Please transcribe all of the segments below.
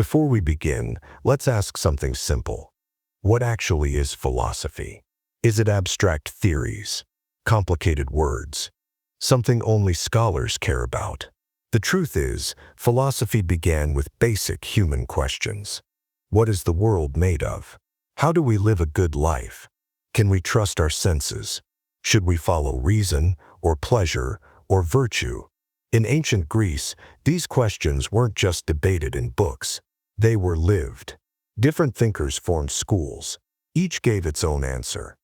Before we begin, let's ask something simple. What actually is philosophy? Is it abstract theories, complicated words, something only scholars care about? The truth is, philosophy began with basic human questions. What is the world made of? How do we live a good life? Can we trust our senses? Should we follow reason, or pleasure, or virtue? In ancient Greece, these questions weren't just debated in books. They were lived. Different thinkers formed schools. Each gave its own answer.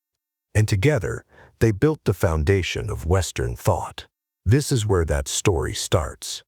And together, they built the foundation of Western thought. This is where that story starts.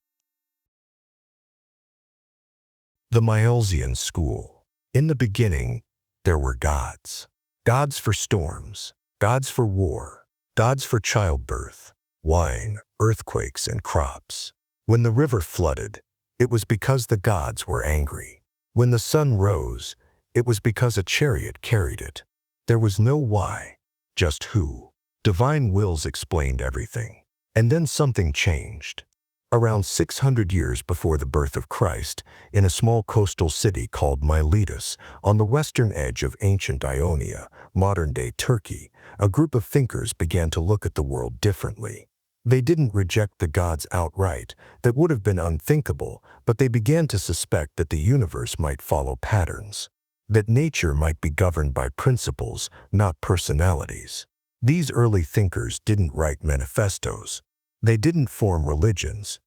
The Milesian School. In the beginning, there were gods. Gods for storms, gods for war, gods for childbirth, wine, earthquakes, and crops. When the river flooded, it was because the gods were angry. When the sun rose, it was because a chariot carried it. There was no why, just who. Divine wills explained everything. And then something changed. Around 600 years before the birth of Christ, in a small coastal city called Miletus, on the western edge of ancient Ionia, modern-day Turkey, a group of thinkers began to look at the world differently. They didn't reject the gods outright. That would have been unthinkable, but they began to suspect that the universe might follow patterns, that nature might be governed by principles, not personalities. These early thinkers didn't write manifestos. They didn't form religions.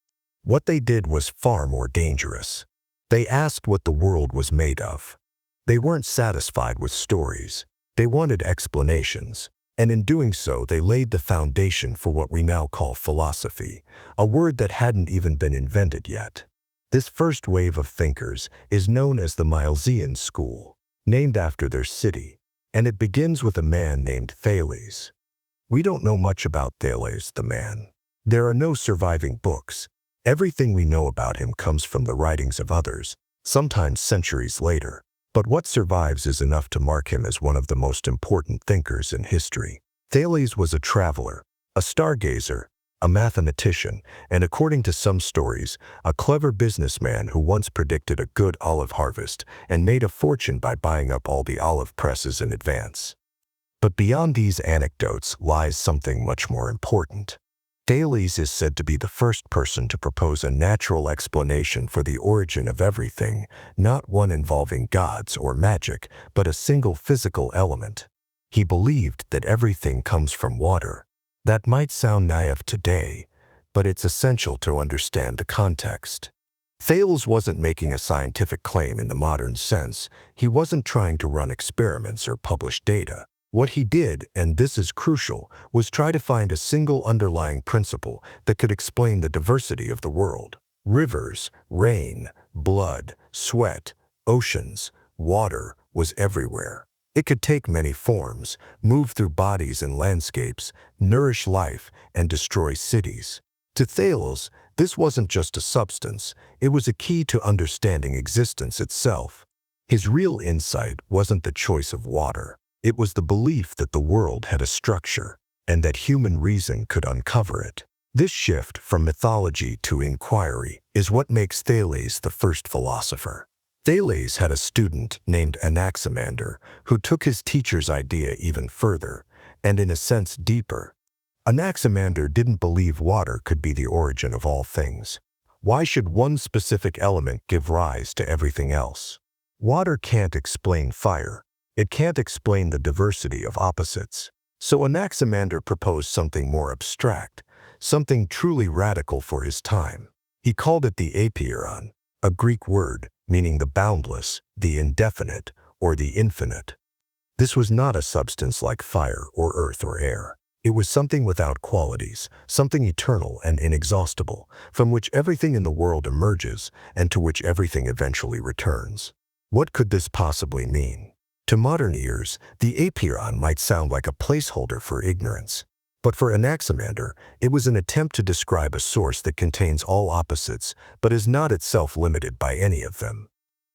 What they did was far more dangerous. They asked what the world was made of. They weren't satisfied with stories. They wanted explanations. And in doing so, they laid the foundation for what we now call philosophy, a word that hadn't even been invented yet. This first wave of thinkers is known as the Milesian School, named after their city, and it begins with a man named Thales. We don't know much about Thales, the man. There are no surviving books. Everything we know about him comes from the writings of others, sometimes centuries later. But what survives is enough to mark him as one of the most important thinkers in history. Thales was a traveler, a stargazer, a mathematician, and according to some stories, a clever businessman who once predicted a good olive harvest and made a fortune by buying up all the olive presses in advance. But beyond these anecdotes lies something much more important. Thales is said to be the first person to propose a natural explanation for the origin of everything, not one involving gods or magic, but a single physical element. He believed that everything comes from water. That might sound naive today, but it's essential to understand the context. Thales wasn't making a scientific claim in the modern sense. He wasn't trying to run experiments or publish data. What he did, and this is crucial, was try to find a single underlying principle that could explain the diversity of the world. Rivers, rain, blood, sweat, oceans, water was everywhere. It could take many forms, move through bodies and landscapes, nourish life, and destroy cities. To Thales, this wasn't just a substance, it was a key to understanding existence itself. His real insight wasn't the choice of water. It was the belief that the world had a structure, and that human reason could uncover it. This shift from mythology to inquiry is what makes Thales the first philosopher. Thales had a student named Anaximander who took his teacher's idea even further, and in a sense deeper. Anaximander didn't believe water could be the origin of all things. Why should one specific element give rise to everything else? Water can't explain fire. It can't explain the diversity of opposites. So Anaximander proposed something more abstract, something truly radical for his time. He called it the Epicurean, a Greek word meaning the boundless, the indefinite, or the infinite. This was not a substance like fire or earth or air. It was something without qualities, something eternal and inexhaustible, from which everything in the world emerges and to which everything eventually returns. What could this possibly mean? To modern ears, the Epicurean might sound like a placeholder for ignorance. But for Anaximander, it was an attempt to describe a source that contains all opposites, but is not itself limited by any of them.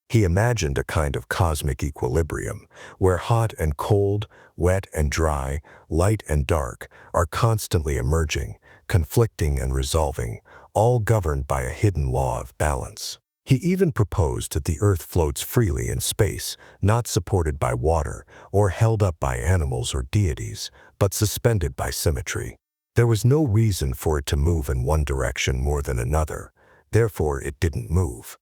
He imagined a kind of cosmic equilibrium, where hot and cold, wet and dry, light and dark are constantly emerging, conflicting and resolving, all governed by a hidden law of balance. He even proposed that the Earth floats freely in space, not supported by water or held up by animals or deities, but suspended by symmetry. There was no reason for it to move in one direction more than another, therefore it didn't move.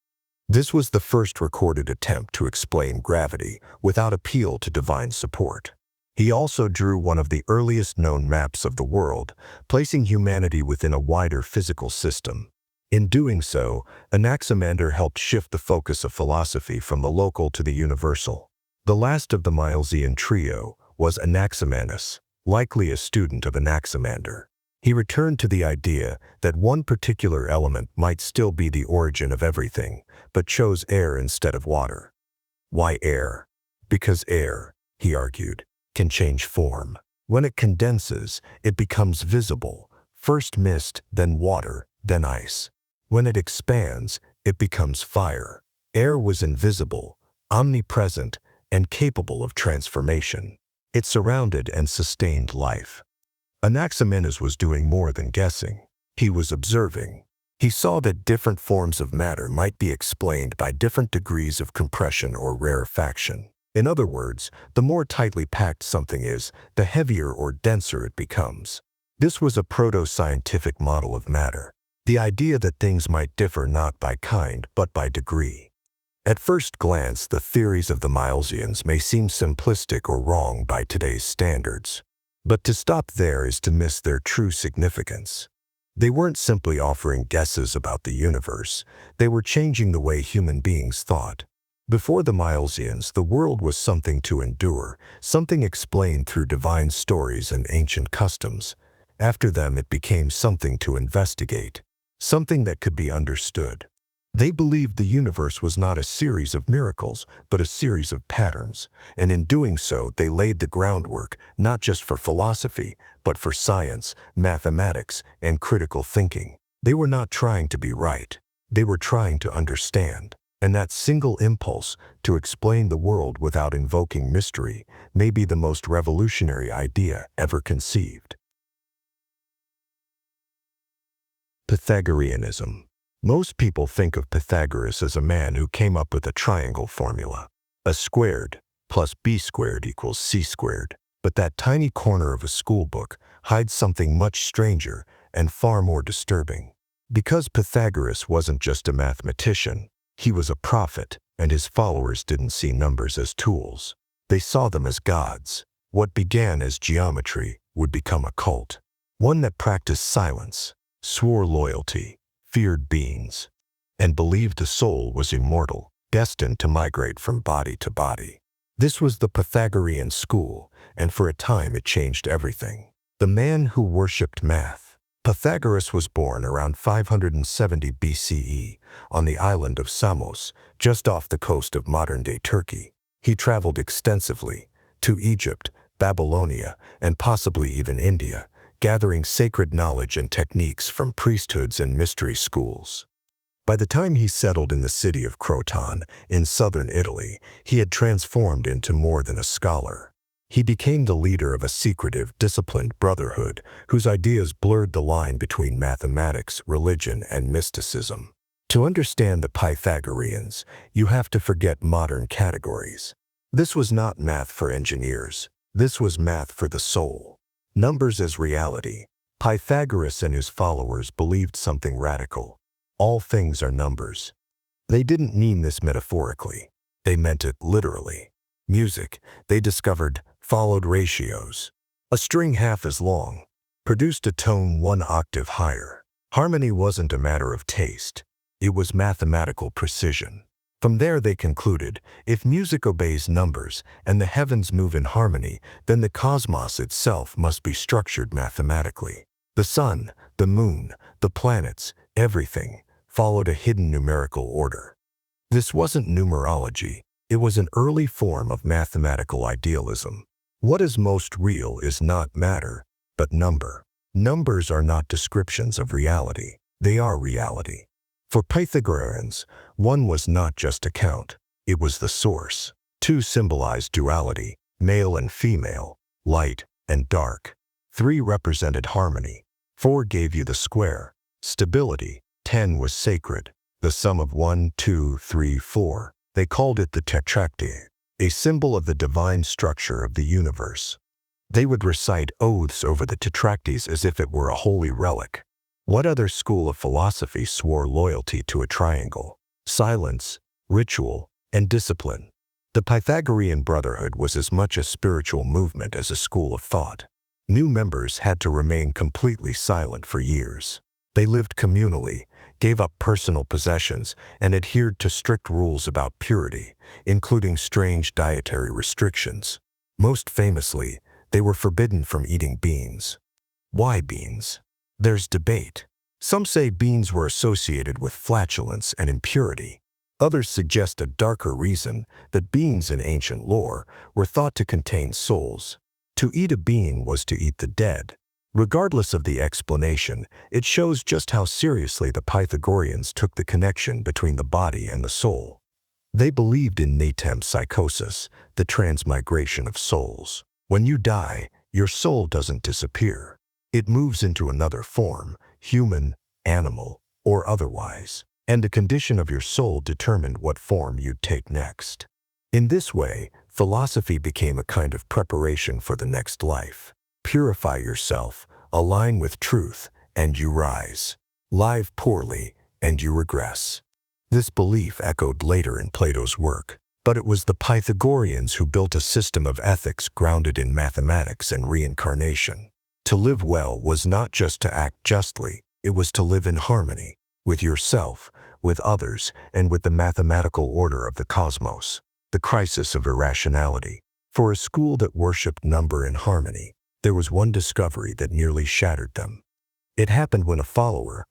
This was the first recorded attempt to explain gravity without appeal to divine support. He also drew one of the earliest known maps of the world, placing humanity within a wider physical system. In doing so, Anaximander helped shift the focus of philosophy from the local to the universal. The last of the Milesian trio was Anaximanus, likely a student of Anaximander. He returned to the idea that one particular element might still be the origin of everything, but chose air instead of water. Why air? Because air, he argued, can change form. When it condenses, it becomes visible, first mist, then water, then ice. When it expands, it becomes fire. Air was invisible, omnipresent, and capable of transformation. It surrounded and sustained life. Anaximander was doing more than guessing. He was observing. He saw that different forms of matter might be explained by different degrees of compression or rarefaction. In other words, the more tightly packed something is, the heavier or denser it becomes. This was a proto-scientific model of matter, the idea that things might differ not by kind but by degree. At first glance, the theories of the Milesians may seem simplistic or wrong by today's standards. But to stop there is to miss their true significance. They weren't simply offering guesses about the universe, they were changing the way human beings thought. Before the Milesians, the world was something to endure, something explained through divine stories and ancient customs. After them, it became something to investigate, something that could be understood. They believed the universe was not a series of miracles, but a series of patterns, and in doing so, they laid the groundwork not just for philosophy, but for science, mathematics, and critical thinking. They were not trying to be right. They were trying to understand. And that single impulse to explain the world without invoking mystery may be the most revolutionary idea ever conceived. Pythagoreanism. Most people think of Pythagoras as a man who came up with a triangle formula. A squared plus b squared equals c squared. But that tiny corner of a school book hides something much stranger and far more disturbing. Because Pythagoras wasn't just a mathematician, he was a prophet, and his followers didn't see numbers as tools. They saw them as gods. What began as geometry would become a cult, one that practiced silence, swore loyalty, feared beings, and believed the soul was immortal, destined to migrate from body to body. This was the Pythagorean school, and for a time it changed everything. The man who worshipped math. Pythagoras was born around 570 BCE on the island of Samos, just off the coast of modern-day Turkey. He traveled extensively to Egypt, Babylonia, and possibly even India, gathering sacred knowledge and techniques from priesthoods and mystery schools. By the time he settled in the city of Croton, in southern Italy, he had transformed into more than a scholar. He became the leader of a secretive, disciplined brotherhood whose ideas blurred the line between mathematics, religion, and mysticism. To understand the Pythagoreans, you have to forget modern categories. This was not math for engineers. This was math for the soul. Numbers as reality. Pythagoras and his followers believed something radical. All things are numbers. They didn't mean this metaphorically. They meant it literally. Music, they discovered, followed ratios. A string half as long produced a tone one octave higher. Harmony wasn't a matter of taste. It was mathematical precision. From there they concluded, if music obeys numbers and the heavens move in harmony, then the cosmos itself must be structured mathematically. The sun, the moon, the planets, everything followed a hidden numerical order. This wasn't numerology. It was an early form of mathematical idealism. What is most real is not matter, but number. Numbers are not descriptions of reality. They are reality. For Pythagoreans, one was not just a count. It was the source. Two symbolized duality, male and female, light and dark. Three represented harmony. Four gave you the square, stability. 10 was sacred, the sum of 1, 2, 3, 4. They called it the tetracty, a symbol of the divine structure of the universe. They would recite oaths over the tetractys as if it were a holy relic. What other school of philosophy swore loyalty to a triangle? Silence, ritual, and discipline. The Pythagorean Brotherhood was as much a spiritual movement as a school of thought. New members had to remain completely silent for years. They lived communally, gave up personal possessions, and adhered to strict rules about purity, including strange dietary restrictions. Most famously, they were forbidden from eating beans. Why beans? There's debate. Some say beans were associated with flatulence and impurity. Others suggest a darker reason, that beans in ancient lore were thought to contain souls. To eat a bean was to eat the dead. Regardless of the explanation, it shows just how seriously the Pythagoreans took the connection between the body and the soul. They believed in metempsychosis, the transmigration of souls. When you die, your soul doesn't disappear. It moves into another form, human, animal, or otherwise, and the condition of your soul determined what form you'd take next. In this way, philosophy became a kind of preparation for the next life. Purify yourself, align with truth, and you rise. Live poorly, and you regress. This belief echoed later in Plato's work, but it was the Pythagoreans who built a system of ethics grounded in mathematics and reincarnation. To live well was not just to act justly, it was to live in harmony, with yourself, with others, and with the mathematical order of the cosmos. The crisis of irrationality. For a school that worshipped number and harmony, there was one discovery that nearly shattered them. It happened when a follower,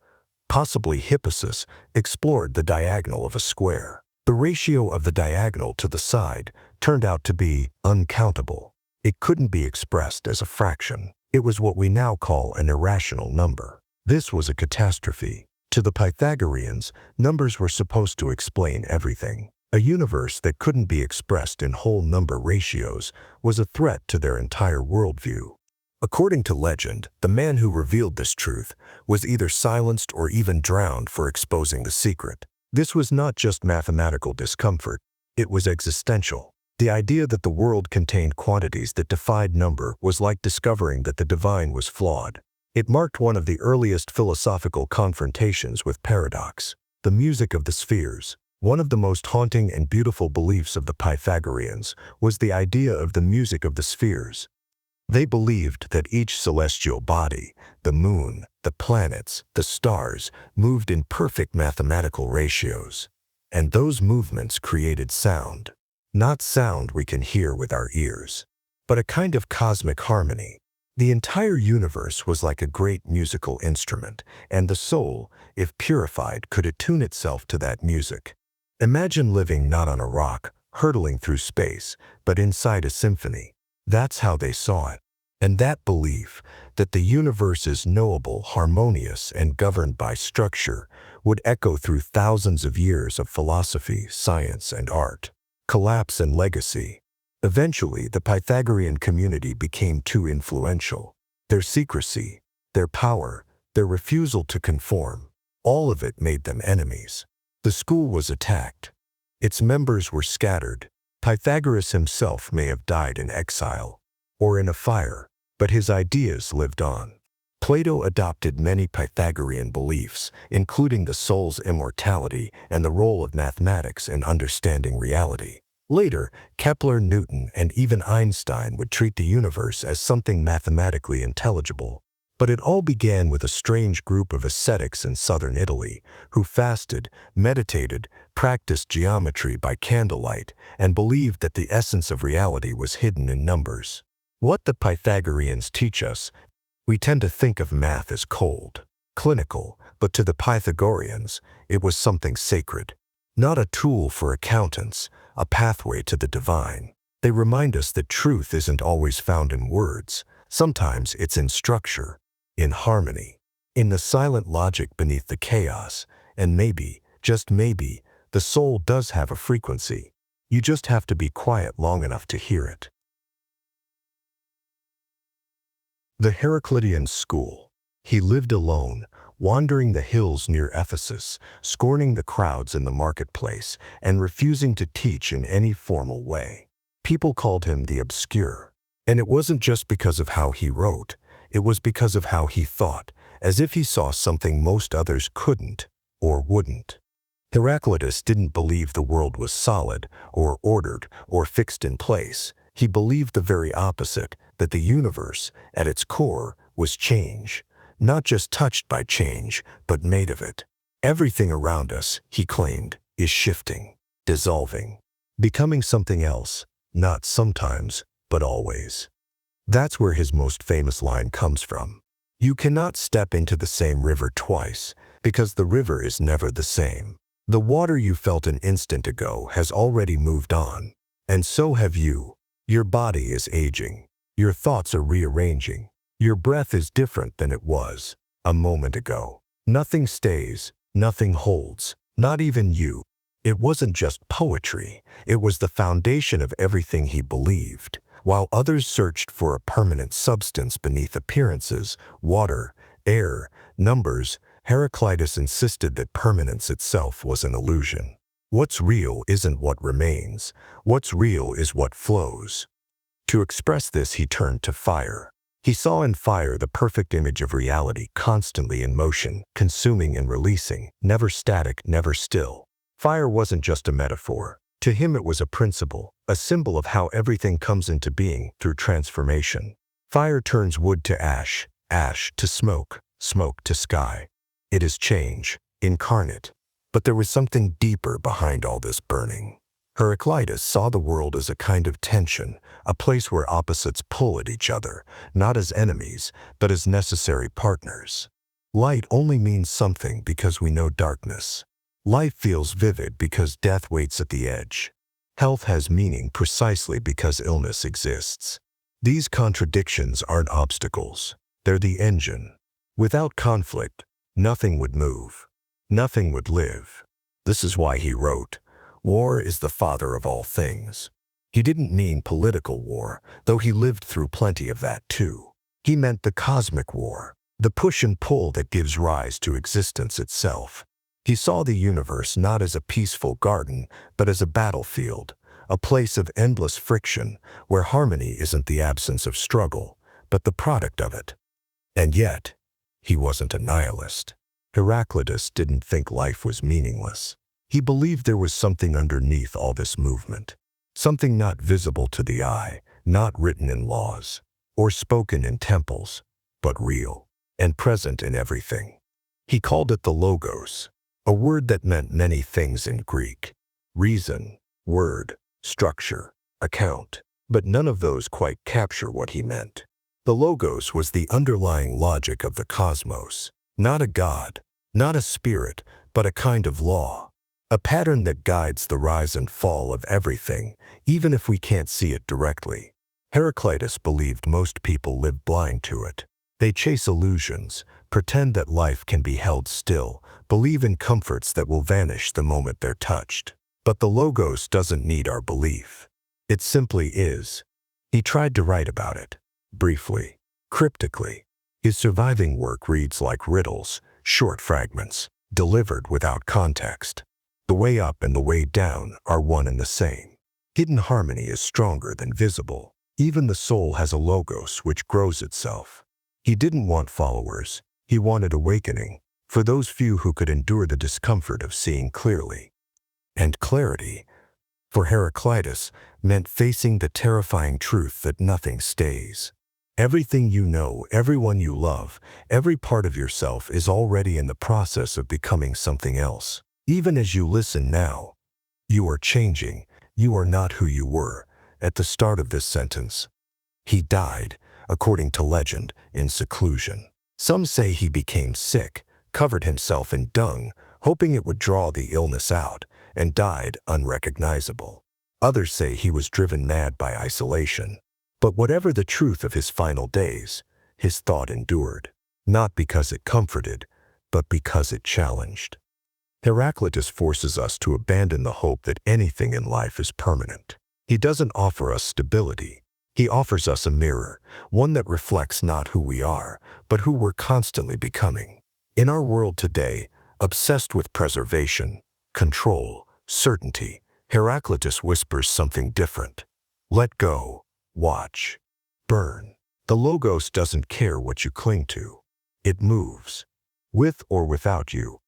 possibly Hippasus, explored the diagonal of a square. The ratio of the diagonal to the side turned out to be uncountable. It couldn't be expressed as a fraction. It was what we now call an irrational number. This was a catastrophe. To the Pythagoreans, numbers were supposed to explain everything. A universe that couldn't be expressed in whole number ratios was a threat to their entire worldview. According to legend, the man who revealed this truth was either silenced or even drowned for exposing the secret. This was not just mathematical discomfort, it was existential. The idea that the world contained quantities that defied number was like discovering that the divine was flawed. It marked one of the earliest philosophical confrontations with paradox, the music of the spheres. One of the most haunting and beautiful beliefs of the Pythagoreans was the idea of the music of the spheres. They believed that each celestial body, the moon, the planets, the stars, moved in perfect mathematical ratios. And those movements created sound. Not sound we can hear with our ears, but a kind of cosmic harmony. The entire universe was like a great musical instrument, and the soul, if purified, could attune itself to that music. Imagine living not on a rock, hurtling through space, but inside a symphony. That's how they saw it. And that belief, that the universe is knowable, harmonious, and governed by structure, would echo through thousands of years of philosophy, science, and art. Collapse and legacy. Eventually, the Pythagorean community became too influential. Their secrecy, their power, their refusal to conform, all of it made them enemies. The school was attacked. Its members were scattered. Pythagoras himself may have died in exile or in a fire, but his ideas lived on. Plato adopted many Pythagorean beliefs, including the soul's immortality and the role of mathematics in understanding reality. Later, Kepler, Newton, and even Einstein would treat the universe as something mathematically intelligible. But it all began with a strange group of ascetics in southern Italy who fasted, meditated, practiced geometry by candlelight, and believed that the essence of reality was hidden in numbers. What the Pythagoreans teach us, we tend to think of math as cold, clinical, but to the Pythagoreans, it was something sacred. Not a tool for accountants, a pathway to the divine. They remind us that truth isn't always found in words. Sometimes it's in structure, in harmony, in the silent logic beneath the chaos, and maybe, just maybe, the soul does have a frequency. You just have to be quiet long enough to hear it. The Heraclitean School. He lived alone, wandering the hills near Ephesus, scorning the crowds in the marketplace, and refusing to teach in any formal way. People called him the obscure. And it wasn't just because of how he wrote, it was because of how he thought, as if he saw something most others couldn't or wouldn't. Heraclitus didn't believe the world was solid or ordered or fixed in place. He believed the very opposite, that the universe, at its core, was change, not just touched by change, but made of it. Everything around us, he claimed, is shifting, dissolving, becoming something else, not sometimes, but always. That's where his most famous line comes from. You cannot step into the same river twice, because the river is never the same. The water you felt an instant ago has already moved on, and so have you. Your body is aging. Your thoughts are rearranging. Your breath is different than it was a moment ago. Nothing stays, nothing holds, not even you. It wasn't just poetry, it was the foundation of everything he believed. While others searched for a permanent substance beneath appearances, water, air, numbers, Heraclitus insisted that permanence itself was an illusion. What's real isn't what remains. What's real is what flows. To express this, he turned to fire. He saw in fire the perfect image of reality, constantly in motion, consuming and releasing, never static, never still. Fire wasn't just a metaphor. To him it was a principle, a symbol of how everything comes into being through transformation. Fire turns wood to ash, ash to smoke, smoke to sky. It is change, incarnate. But there was something deeper behind all this burning. Heraclitus saw the world as a kind of tension, a place where opposites pull at each other, not as enemies, but as necessary partners. Light only means something because we know darkness. Life feels vivid because death waits at the edge. Health has meaning precisely because illness exists. These contradictions aren't obstacles. They're the engine. Without conflict, nothing would move. Nothing would live. This is why he wrote, "War is the father of all things." He didn't mean political war, though he lived through plenty of that too. He meant the cosmic war, the push and pull that gives rise to existence itself. He saw the universe not as a peaceful garden, but as a battlefield, a place of endless friction, where harmony isn't the absence of struggle, but the product of it. And yet, he wasn't a nihilist. Heraclitus didn't think life was meaningless. He believed there was something underneath all this movement, something not visible to the eye, not written in laws, or spoken in temples, but real and present in everything. He called it the logos, a word that meant many things in Greek: reason, word, structure, account. But none of those quite capture what he meant. The logos was the underlying logic of the cosmos, not a god, not a spirit, but a kind of law, a pattern that guides the rise and fall of everything, even if we can't see it directly. Heraclitus believed most people live blind to it. They chase illusions, pretend that life can be held still, believe in comforts that will vanish the moment they're touched. But the logos doesn't need our belief. It simply is. He tried to write about it, briefly, cryptically. His surviving work reads like riddles, short fragments, delivered without context. The way up and the way down are one and the same. Hidden harmony is stronger than visible. Even the soul has a logos which grows itself. He didn't want followers. He wanted awakening, for those few who could endure the discomfort of seeing clearly. And clarity, for Heraclitus, meant facing the terrifying truth that nothing stays. Everything you know, everyone you love, every part of yourself is already in the process of becoming something else. Even as you listen now, you are changing. You are not who you were at the start of this sentence. He died, according to legend, in seclusion. Some say he became sick, covered himself in dung, hoping it would draw the illness out, and died unrecognizable. Others say he was driven mad by isolation. But whatever the truth of his final days, his thought endured, not because it comforted, but because it challenged. Heraclitus forces us to abandon the hope that anything in life is permanent. He doesn't offer us stability. He offers us a mirror, one that reflects not who we are, but who we're constantly becoming. In our world today, obsessed with preservation, control, certainty, Heraclitus whispers something different. Let go, watch, burn. The Logos doesn't care what you cling to. It moves, with or without you.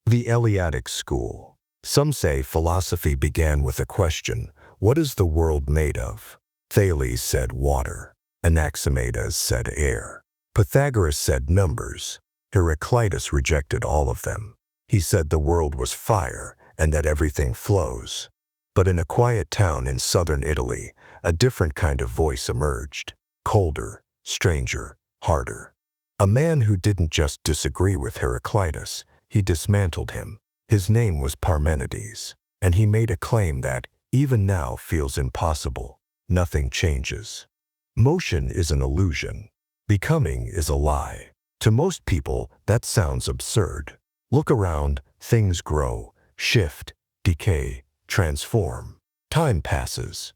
The Eleatic School. Some say philosophy began with a question: what is the world made of? Thales said water. Anaximenes said air. Pythagoras said numbers. Heraclitus rejected all of them. He said the world was fire and that everything flows. But in a quiet town in southern Italy, a different kind of voice emerged. Colder, stranger, harder. A man who didn't just disagree with Heraclitus, he dismantled him. His name was Parmenides, and he made a claim that, even now, feels impossible. Nothing changes. Motion is an illusion. Becoming is a lie. To most people, that sounds absurd. Look around, things grow, shift, decay, transform. Time passes.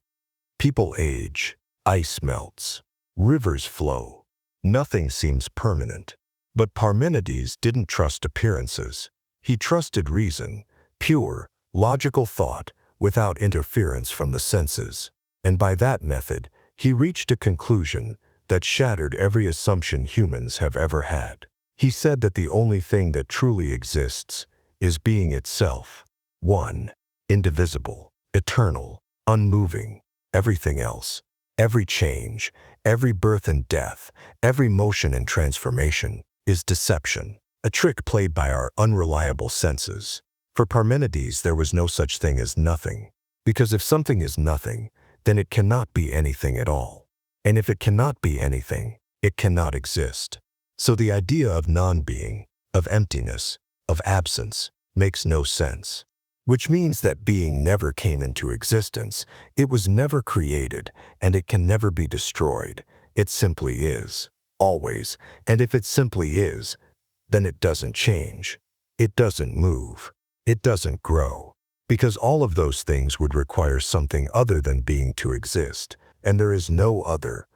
People age. Ice melts. Rivers flow. Nothing seems permanent. But Parmenides didn't trust appearances. He trusted reason, pure, logical thought, without interference from the senses. And by that method, he reached a conclusion that shattered every assumption humans have ever had. He said that the only thing that truly exists is being itself. One, indivisible, eternal, unmoving. Everything else, every change, every birth and death, every motion and transformation, is deception, a trick played by our unreliable senses. For Parmenides, there was no such thing as nothing, because if something is nothing, then it cannot be anything at all. And if it cannot be anything, it cannot exist. So the idea of non-being, of emptiness, of absence, makes no sense. Which means that being never came into existence, it was never created, and it can never be destroyed. It simply is, always, and if it simply is, then it doesn't change. It doesn't move. It doesn't grow. Because all of those things would require something other than being to exist, and there is no other,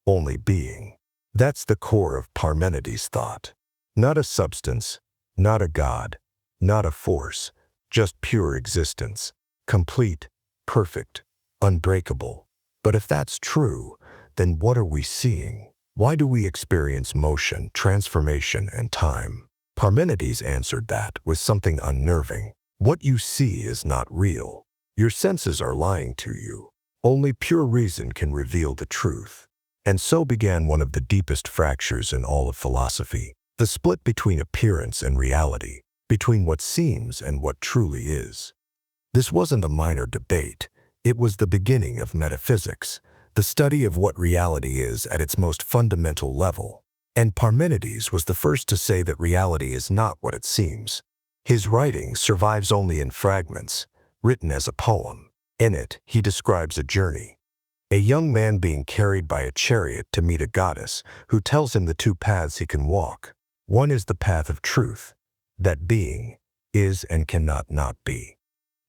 only being. That's the core of Parmenides' thought. Not a substance, not a god, not a force, just pure existence, complete, perfect, unbreakable. But if that's true, then what are we seeing? Why do we experience motion, transformation, and time? Parmenides answered that with something unnerving. What you see is not real. Your senses are lying to you. Only pure reason can reveal the truth. And so began one of the deepest fractures in all of philosophy, the split between appearance and reality, between what seems and what truly is. This wasn't a minor debate. It was the beginning of metaphysics, the study of what reality is at its most fundamental level. And Parmenides was the first to say that reality is not what it seems. His writing survives only in fragments, written as a poem. In it, he describes a journey. A young man being carried by a chariot to meet a goddess who tells him the two paths he can walk. One is the path of truth, that being is and cannot not be.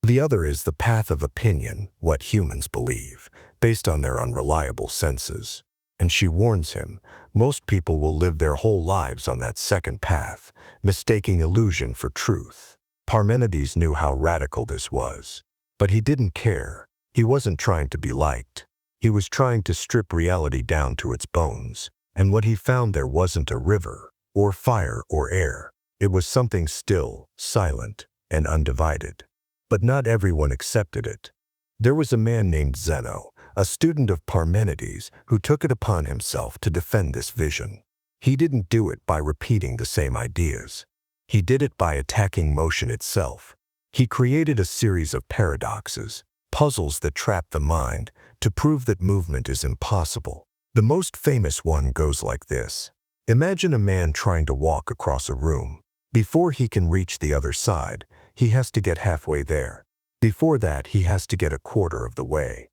The other is the path of opinion, what humans believe, based on their unreliable senses. And she warns him, most people will live their whole lives on that second path, mistaking illusion for truth. Parmenides knew how radical this was. But he didn't care. He wasn't trying to be liked. He was trying to strip reality down to its bones. And what he found there wasn't a river, or fire, or air. It was something still, silent, and undivided. But not everyone accepted it. There was a man named Zeno, a student of Parmenides, who took it upon himself to defend this vision. He didn't do it by repeating the same ideas. He did it by attacking motion itself. He created a series of paradoxes, puzzles that trap the mind, to prove that movement is impossible. The most famous one goes like this. Imagine a man trying to walk across a room. Before he can reach the other side, he has to get halfway there. Before that, he has to get a quarter of the way.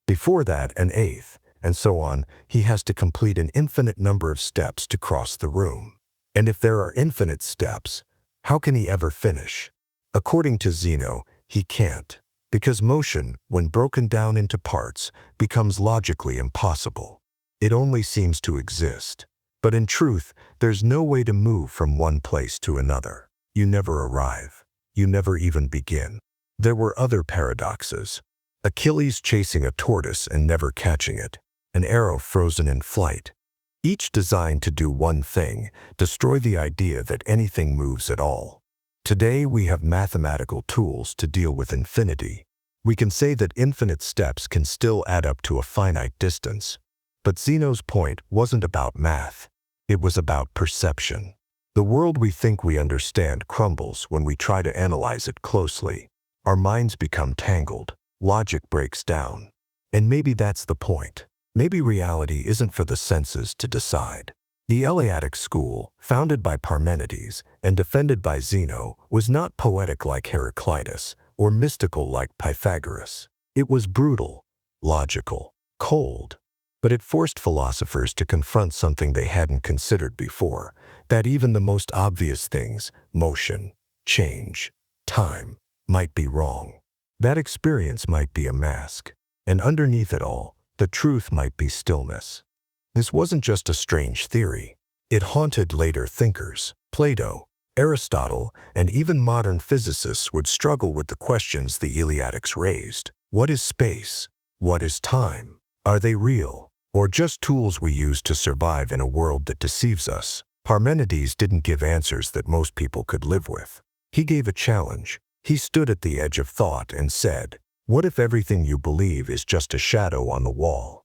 Before that, an eighth, and so on. He has to complete an infinite number of steps to cross the room. And if there are infinite steps, how can he ever finish? According to Zeno, he can't, because motion, when broken down into parts, becomes logically impossible. It only seems to exist, But in truth, there's no way to move from one place to another. You never arrive. You never even begin. There were other paradoxes. Achilles chasing a tortoise and never catching it. An arrow frozen in flight. Each designed to do one thing, destroy the idea that anything moves at all. Today we have mathematical tools to deal with infinity. We can say that infinite steps can still add up to a finite distance. But Zeno's point wasn't about math. It was about perception. The world we think we understand crumbles when we try to analyze it closely. Our minds become tangled. Logic breaks down. And maybe that's the point. Maybe reality isn't for the senses to decide. The Eleatic School, founded by Parmenides and defended by Zeno, was not poetic like Heraclitus or mystical like Pythagoras. It was brutal, logical, cold. But it forced philosophers to confront something they hadn't considered before, that even the most obvious things, motion, change, time, might be wrong. That experience might be a mask, and underneath it all, the truth might be stillness. This wasn't just a strange theory. It haunted later thinkers. Plato, Aristotle, and even modern physicists would struggle with the questions the Eleatics raised. What is space? What is time? Are they real? Or just tools we use to survive in a world that deceives us? Parmenides didn't give answers that most people could live with. He gave a challenge. He stood at the edge of thought and said, "What if everything you believe is just a shadow on the wall?"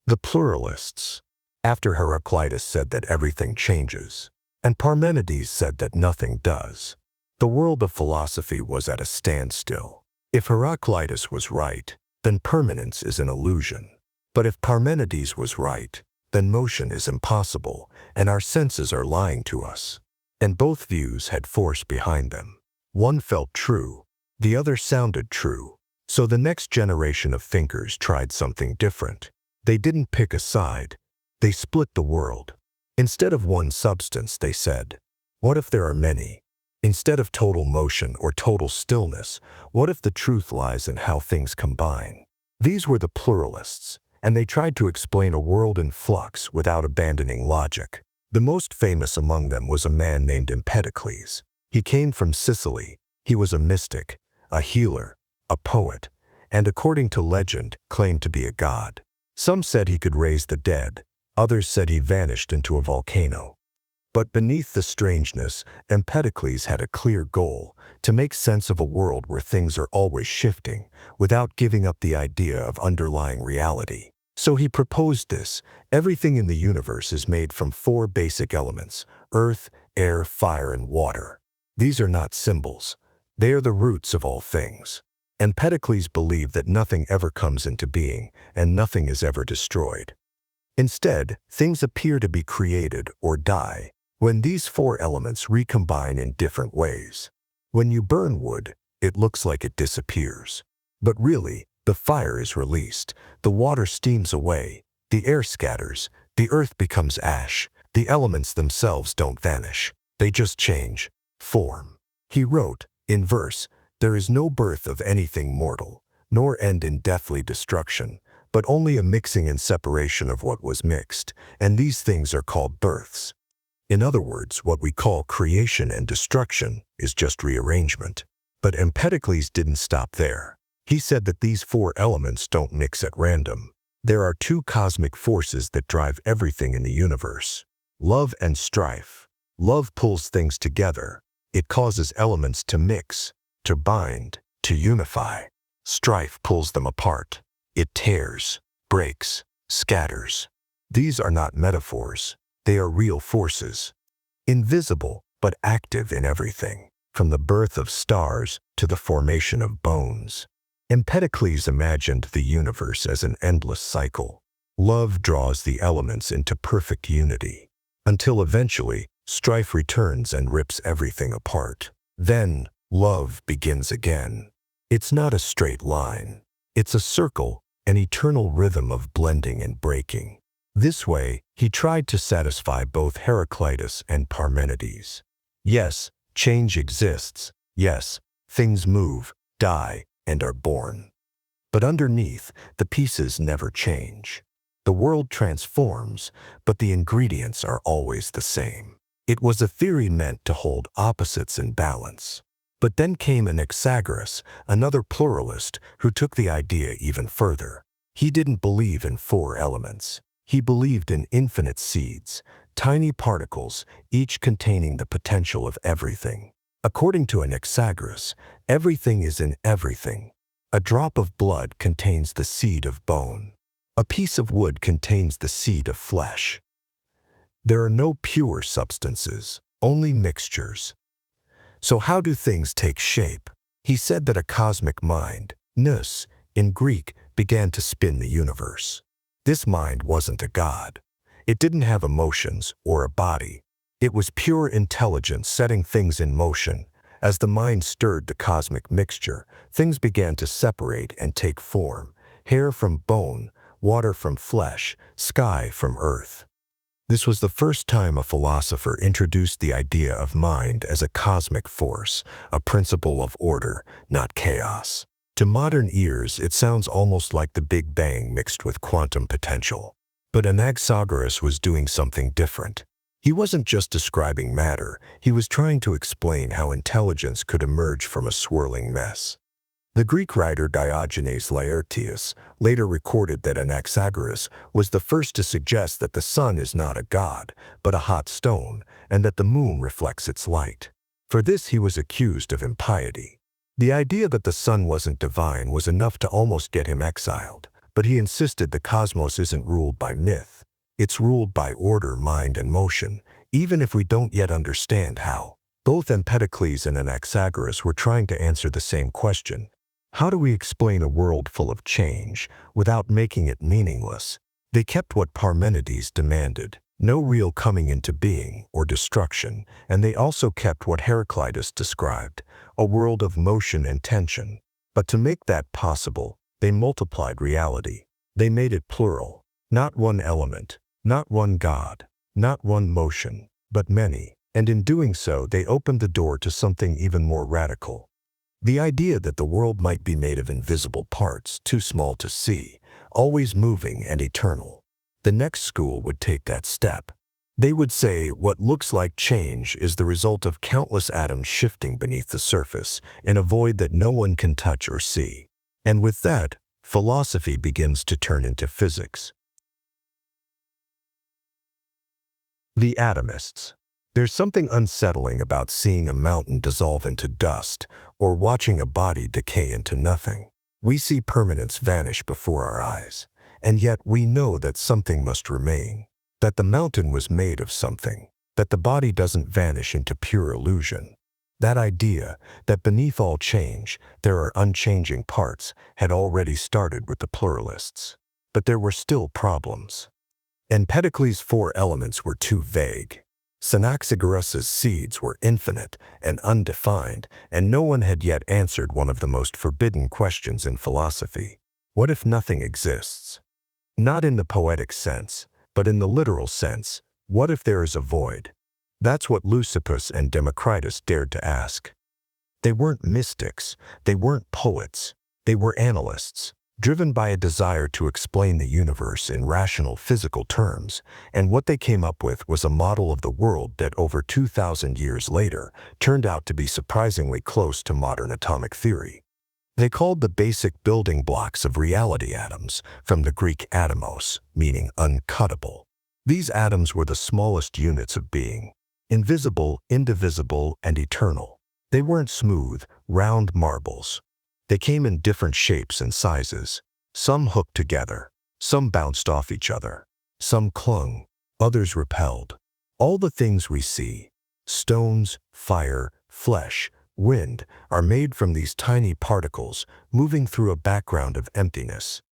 The Pluralists. After Heraclitus said that everything changes, and Parmenides said that nothing does, the world of philosophy was at a standstill. If Heraclitus was right, then permanence is an illusion. But if Parmenides was right, then motion is impossible, and our senses are lying to us. And both views had force behind them. One felt true, the other sounded true. So the next generation of thinkers tried something different. They didn't pick a side, they split the world. Instead of one substance, they said, what if there are many? Instead of total motion or total stillness, what if the truth lies in how things combine? These were the Pluralists, and they tried to explain a world in flux without abandoning logic. The most famous among them was a man named Empedocles. He came from Sicily. He was a mystic, a healer, a poet, and according to legend, claimed to be a god. Some said he could raise the dead. Others said he vanished into a volcano. But beneath the strangeness, Empedocles had a clear goal: to make sense of a world where things are always shifting, without giving up the idea of underlying reality. So he proposed this: everything in the universe is made from 4 basic elements: earth, air, fire, and water. These are not symbols. They are the roots of all things. Empedocles believed that nothing ever comes into being, and nothing is ever destroyed. Instead, things appear to be created or die when these 4 elements recombine in different ways. When you burn wood, it looks like it disappears. But really, the fire is released, the water steams away, the air scatters, the earth becomes ash. The elements themselves don't vanish. They just change form. He wrote, in verse, "There is no birth of anything mortal, nor end in deathly destruction, but only a mixing and separation of what was mixed, and these things are called births." In other words, what we call creation and destruction is just rearrangement. But Empedocles didn't stop there. He said that these 4 elements don't mix at random. There are 2 cosmic forces that drive everything in the universe: love and strife. Love pulls things together. It causes elements to mix, to bind, to unify. Strife pulls them apart. It tears, breaks, scatters. These are not metaphors. They are real forces. Invisible, but active in everything, from the birth of stars to the formation of bones. Empedocles imagined the universe as an endless cycle. Love draws the elements into perfect unity, until eventually, strife returns and rips everything apart. Then, love begins again. It's not a straight line. It's a circle, an eternal rhythm of blending and breaking. This way, he tried to satisfy both Heraclitus and Parmenides. Yes, change exists. Yes, things move, die, and are born. But underneath, the pieces never change. The world transforms, but the ingredients are always the same. It was a theory meant to hold opposites in balance. But then came Anaxagoras, another pluralist, who took the idea even further. He didn't believe in four elements. He believed in infinite seeds, tiny particles, each containing the potential of everything. According to Anaxagoras, everything is in everything. A drop of blood contains the seed of bone. A piece of wood contains the seed of flesh. There are no pure substances, only mixtures. So how do things take shape? He said that a cosmic mind, nous, in Greek, began to spin the universe. This mind wasn't a god. It didn't have emotions or a body. It was pure intelligence setting things in motion. As the mind stirred the cosmic mixture, things began to separate and take form. Hair from bone, water from flesh, sky from earth. This was the first time a philosopher introduced the idea of mind as a cosmic force, a principle of order, not chaos. To modern ears, it sounds almost like the Big Bang mixed with quantum potential. But Anaxagoras was doing something different. He wasn't just describing matter, he was trying to explain how intelligence could emerge from a swirling mess. The Greek writer Diogenes Laertius later recorded that Anaxagoras was the first to suggest that the sun is not a god, but a hot stone, and that the moon reflects its light. For this he was accused of impiety. The idea that the sun wasn't divine was enough to almost get him exiled, but he insisted the cosmos isn't ruled by myth. It's ruled by order, mind, and motion, even if we don't yet understand how. Both Empedocles and Anaxagoras were trying to answer the same question. How do we explain a world full of change without making it meaningless? They kept what Parmenides demanded, no real coming into being or destruction, and they also kept what Heraclitus described, a world of motion and tension. But to make that possible, they multiplied reality. They made it plural, not one element, not one god, not one motion, but many. And in doing so, they opened the door to something even more radical. The idea that the world might be made of invisible parts, too small to see, always moving and eternal. The next school would take that step. They would say what looks like change is the result of countless atoms shifting beneath the surface in a void that no one can touch or see. And with that, philosophy begins to turn into physics. The Atomists. There's something unsettling about seeing a mountain dissolve into dust or watching a body decay into nothing. We see permanence vanish before our eyes, and yet we know that something must remain, that the mountain was made of something, that the body doesn't vanish into pure illusion. That idea, that beneath all change, there are unchanging parts, had already started with the pluralists. But there were still problems. Empedocles' four elements were too vague. Anaxagoras' seeds were infinite and undefined, and no one had yet answered one of the most forbidden questions in philosophy. What if nothing exists? Not in the poetic sense, but in the literal sense. What if there is a void? That's what Leucippus and Democritus dared to ask. They weren't mystics, they weren't poets, they were analysts, driven by a desire to explain the universe in rational physical terms, and what they came up with was a model of the world that over 2,000 years later turned out to be surprisingly close to modern atomic theory. They called the basic building blocks of reality atoms, from the Greek atomos, meaning uncuttable. These atoms were the smallest units of being, invisible, indivisible, and eternal. They weren't smooth, round marbles. They came in different shapes and sizes. Some hooked together, some bounced off each other, some clung, others repelled. All the things we see, stones, fire, flesh, wind, are made from these tiny particles moving through a background of emptiness.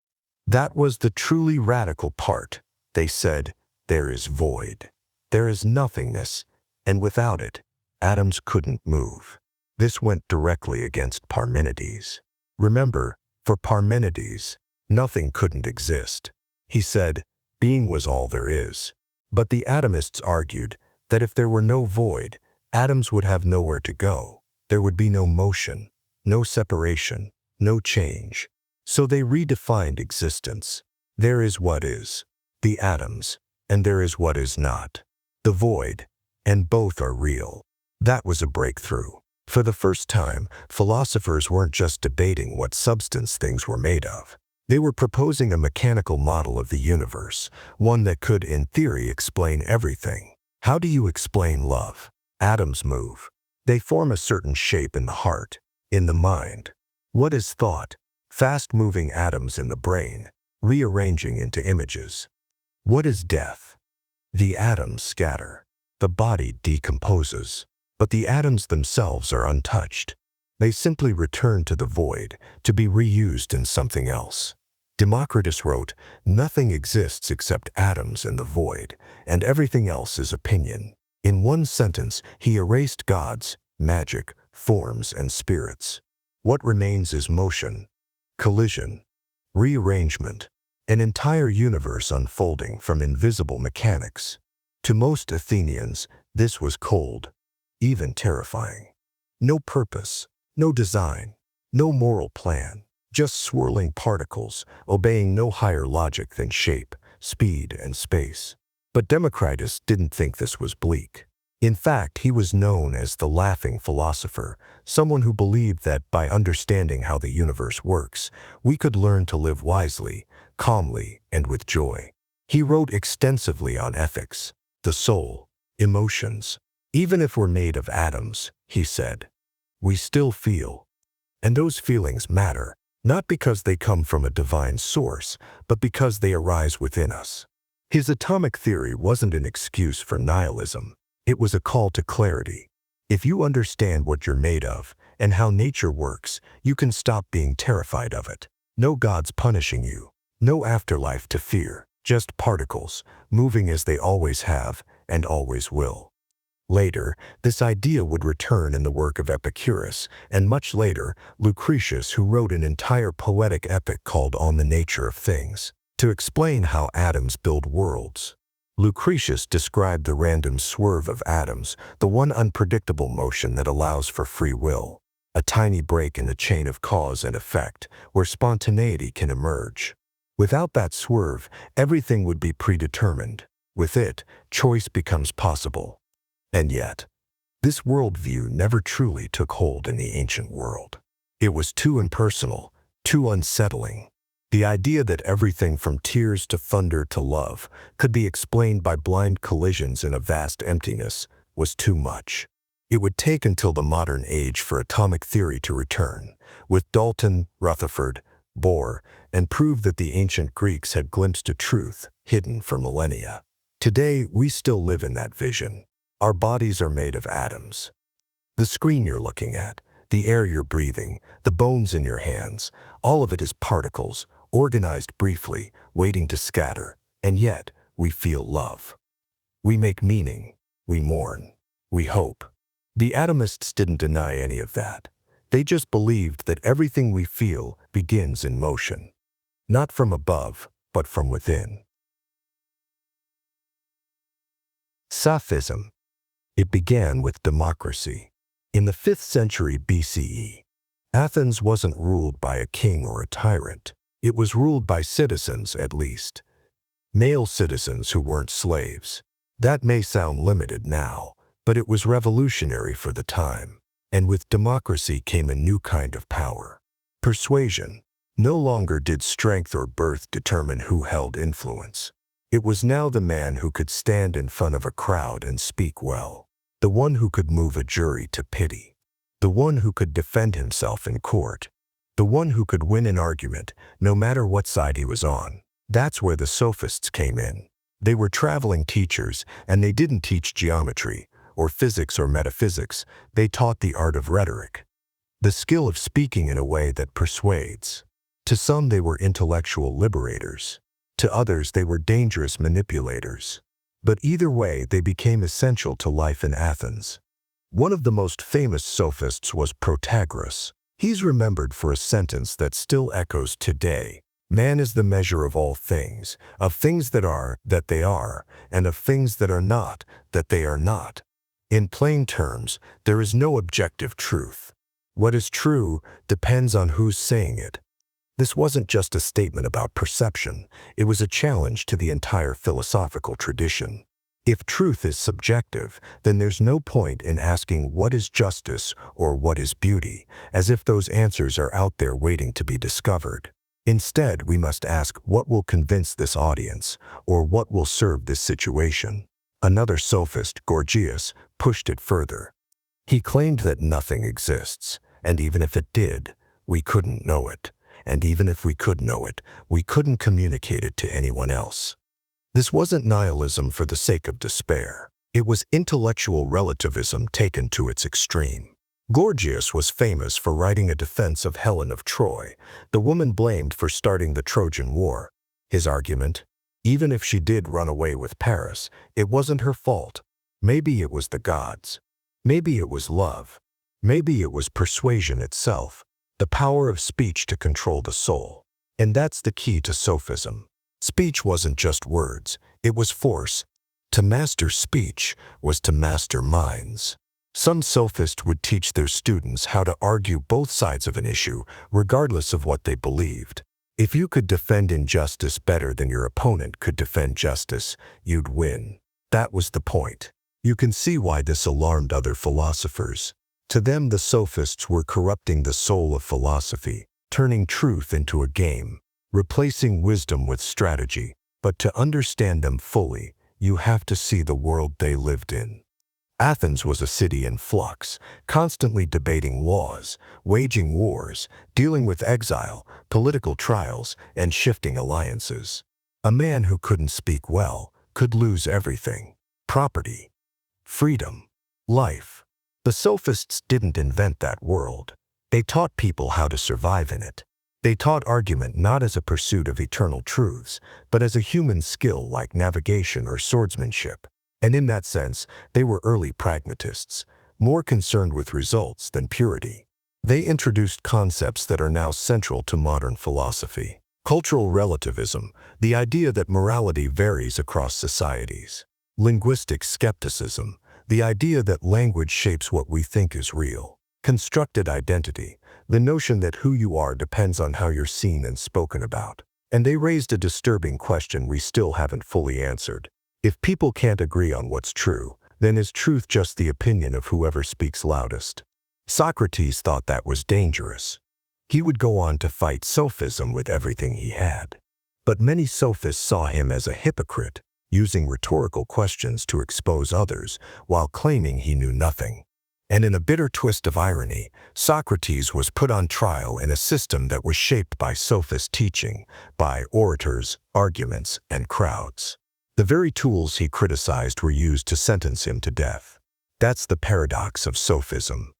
That was the truly radical part. They said, there is void, there is nothingness, and without it, atoms couldn't move. This went directly against Parmenides. Remember, for Parmenides, nothing couldn't exist. He said, being was all there is. But the atomists argued that if there were no void, atoms would have nowhere to go. There would be no motion, no separation, no change. So they redefined existence. There is what is. the atoms, and there is what is not, the void, and both are real. That was a breakthrough. For the first time, philosophers weren't just debating what substance things were made of. They were proposing a mechanical model of the universe, one that could, in theory, explain everything. How do you explain love? Atoms move. They form a certain shape in the heart, in the mind. What is thought? Fast-moving atoms in the brain, rearranging into images. What is death? The atoms scatter. The body decomposes. But the atoms themselves are untouched. They simply return to the void, to be reused in something else. Democritus wrote, "Nothing exists except atoms and the void, and everything else is opinion." In one sentence, he erased gods, magic, forms, and spirits. What remains is motion, collision, rearrangement, an entire universe unfolding from invisible mechanics. To most Athenians, this was cold, even terrifying. No purpose, no design, no moral plan, just swirling particles, obeying no higher logic than shape, speed, and space. But Democritus didn't think this was bleak. In fact, he was known as the laughing philosopher, someone who believed that by understanding how the universe works, we could learn to live wisely, calmly, and with joy. He wrote extensively on ethics, the soul, emotions. Even if we're made of atoms, he said, we still feel. And those feelings matter, not because they come from a divine source, but because they arise within us. His atomic theory wasn't an excuse for nihilism. It was a call to clarity. If you understand what you're made of and how nature works, you can stop being terrified of it. No gods punishing you, no afterlife to fear, just particles, moving as they always have and always will. Later, this idea would return in the work of Epicurus, and much later, Lucretius, who wrote an entire poetic epic called On the Nature of Things, to explain how atoms build worlds. Lucretius described the random swerve of atoms, the one unpredictable motion that allows for free will, a tiny break in the chain of cause and effect, where spontaneity can emerge. Without that swerve, everything would be predetermined. With it, choice becomes possible. And yet, this worldview never truly took hold in the ancient world. It was too impersonal, too unsettling. The idea that everything from tears to thunder to love could be explained by blind collisions in a vast emptiness was too much. It would take until the modern age for atomic theory to return, with Dalton, Rutherford, Bohr, and prove that the ancient Greeks had glimpsed a truth hidden for millennia. Today, we still live in that vision. Our bodies are made of atoms. The screen you're looking at, the air you're breathing, the bones in your hands, all of it is particles, organized briefly, waiting to scatter, and yet we feel love. We make meaning, we mourn, we hope. The atomists didn't deny any of that. They just believed that everything we feel begins in motion, not from above, but from within. Sophism. It began with democracy. In the 5th century BCE, Athens wasn't ruled by a king or a tyrant. It was ruled by citizens, at least. Male citizens who weren't slaves. That may sound limited now, but it was revolutionary for the time. And with democracy came a new kind of power. Persuasion. No longer did strength or birth determine who held influence. It was now the man who could stand in front of a crowd and speak well. The one who could move a jury to pity. The one who could defend himself in court. The one who could win an argument, no matter what side he was on. That's where the sophists came in. They were traveling teachers, and they didn't teach geometry, or physics or metaphysics. They taught the art of rhetoric, the skill of speaking in a way that persuades. To some they were intellectual liberators. To others they were dangerous manipulators. But either way they became essential to life in Athens. One of the most famous sophists was Protagoras. He's remembered for a sentence that still echoes today. Man is the measure of all things, of things that they are, and of things that are not, that they are not. In plain terms, there is no objective truth. What is true depends on who's saying it. This wasn't just a statement about perception, it was a challenge to the entire philosophical tradition. If truth is subjective, then there's no point in asking what is justice or what is beauty, as if those answers are out there waiting to be discovered. Instead, we must ask what will convince this audience, or what will serve this situation. Another sophist, Gorgias, pushed it further. He claimed that nothing exists, and even if it did, we couldn't know it. And even if we could know it, we couldn't communicate it to anyone else. This wasn't nihilism for the sake of despair. It was intellectual relativism taken to its extreme. Gorgias was famous for writing a defense of Helen of Troy, the woman blamed for starting the Trojan War. His argument? Even if she did run away with Paris, it wasn't her fault. Maybe it was the gods. Maybe it was love. Maybe it was persuasion itself, the power of speech to control the soul. And that's the key to Sophism. Speech wasn't just words, it was force. To master speech was to master minds. Some sophists would teach their students how to argue both sides of an issue, regardless of what they believed. If you could defend injustice better than your opponent could defend justice, you'd win. That was the point. You can see why this alarmed other philosophers. To them, the sophists were corrupting the soul of philosophy, turning truth into a game, replacing wisdom with strategy. But to understand them fully, you have to see the world they lived in. Athens was a city in flux, constantly debating laws, waging wars, dealing with exile, political trials, and shifting alliances. A man who couldn't speak well could lose everything: property, freedom, life. The sophists didn't invent that world. They taught people how to survive in it. They taught argument not as a pursuit of eternal truths, but as a human skill like navigation or swordsmanship. And in that sense, they were early pragmatists, more concerned with results than purity. They introduced concepts that are now central to modern philosophy. Cultural relativism, the idea that morality varies across societies. Linguistic skepticism, the idea that language shapes what we think is real. Constructed identity, the notion that who you are depends on how you're seen and spoken about. And they raised a disturbing question we still haven't fully answered. If people can't agree on what's true, then is truth just the opinion of whoever speaks loudest? Socrates thought that was dangerous. He would go on to fight sophism with everything he had. But many sophists saw him as a hypocrite, using rhetorical questions to expose others while claiming he knew nothing. And in a bitter twist of irony, Socrates was put on trial in a system that was shaped by sophist teaching, by orators, arguments, and crowds. The very tools he criticized were used to sentence him to death. That's the paradox of Sophism.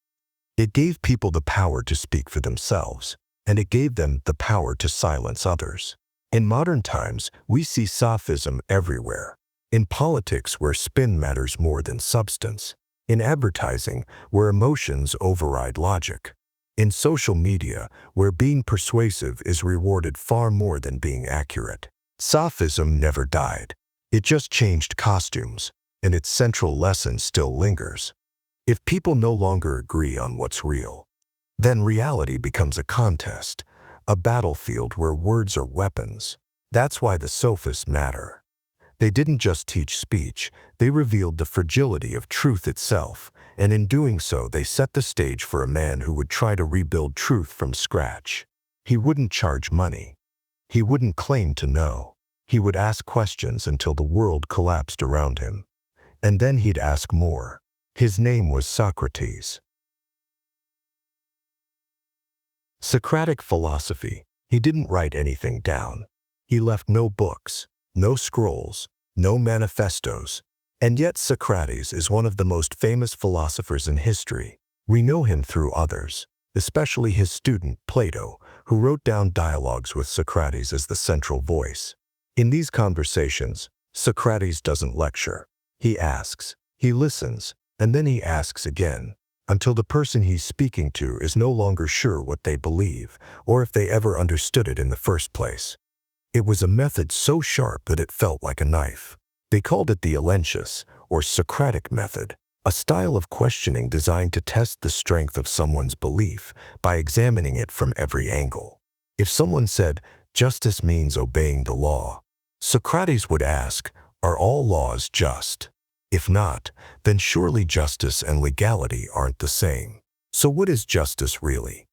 It gave people the power to speak for themselves, and it gave them the power to silence others. In modern times, we see Sophism everywhere. In politics, where spin matters more than substance. In advertising, where emotions override logic. In social media, where being persuasive is rewarded far more than being accurate. Sophism never died. It just changed costumes, and its central lesson still lingers. If people no longer agree on what's real, then reality becomes a contest, a battlefield where words are weapons. That's why the sophists matter. They didn't just teach speech, they revealed the fragility of truth itself, and in doing so they set the stage for a man who would try to rebuild truth from scratch. He wouldn't charge money. He wouldn't claim to know. He would ask questions until the world collapsed around him. And then he'd ask more. His name was Socrates. Socratic philosophy. He didn't write anything down. He left no books, no scrolls, no manifestos. And yet Socrates is one of the most famous philosophers in history. We know him through others, especially his student Plato, who wrote down dialogues with Socrates as the central voice. In these conversations, Socrates doesn't lecture. He asks, he listens, and then he asks again, until the person he's speaking to is no longer sure what they believe, or if they ever understood it in the first place. It was a method so sharp that it felt like a knife. They called it the Eleatic, or Socratic method, a style of questioning designed to test the strength of someone's belief by examining it from every angle. If someone said, justice means obeying the law, Socrates would ask, are all laws just? If not, then surely justice and legality aren't the same. So what is justice really?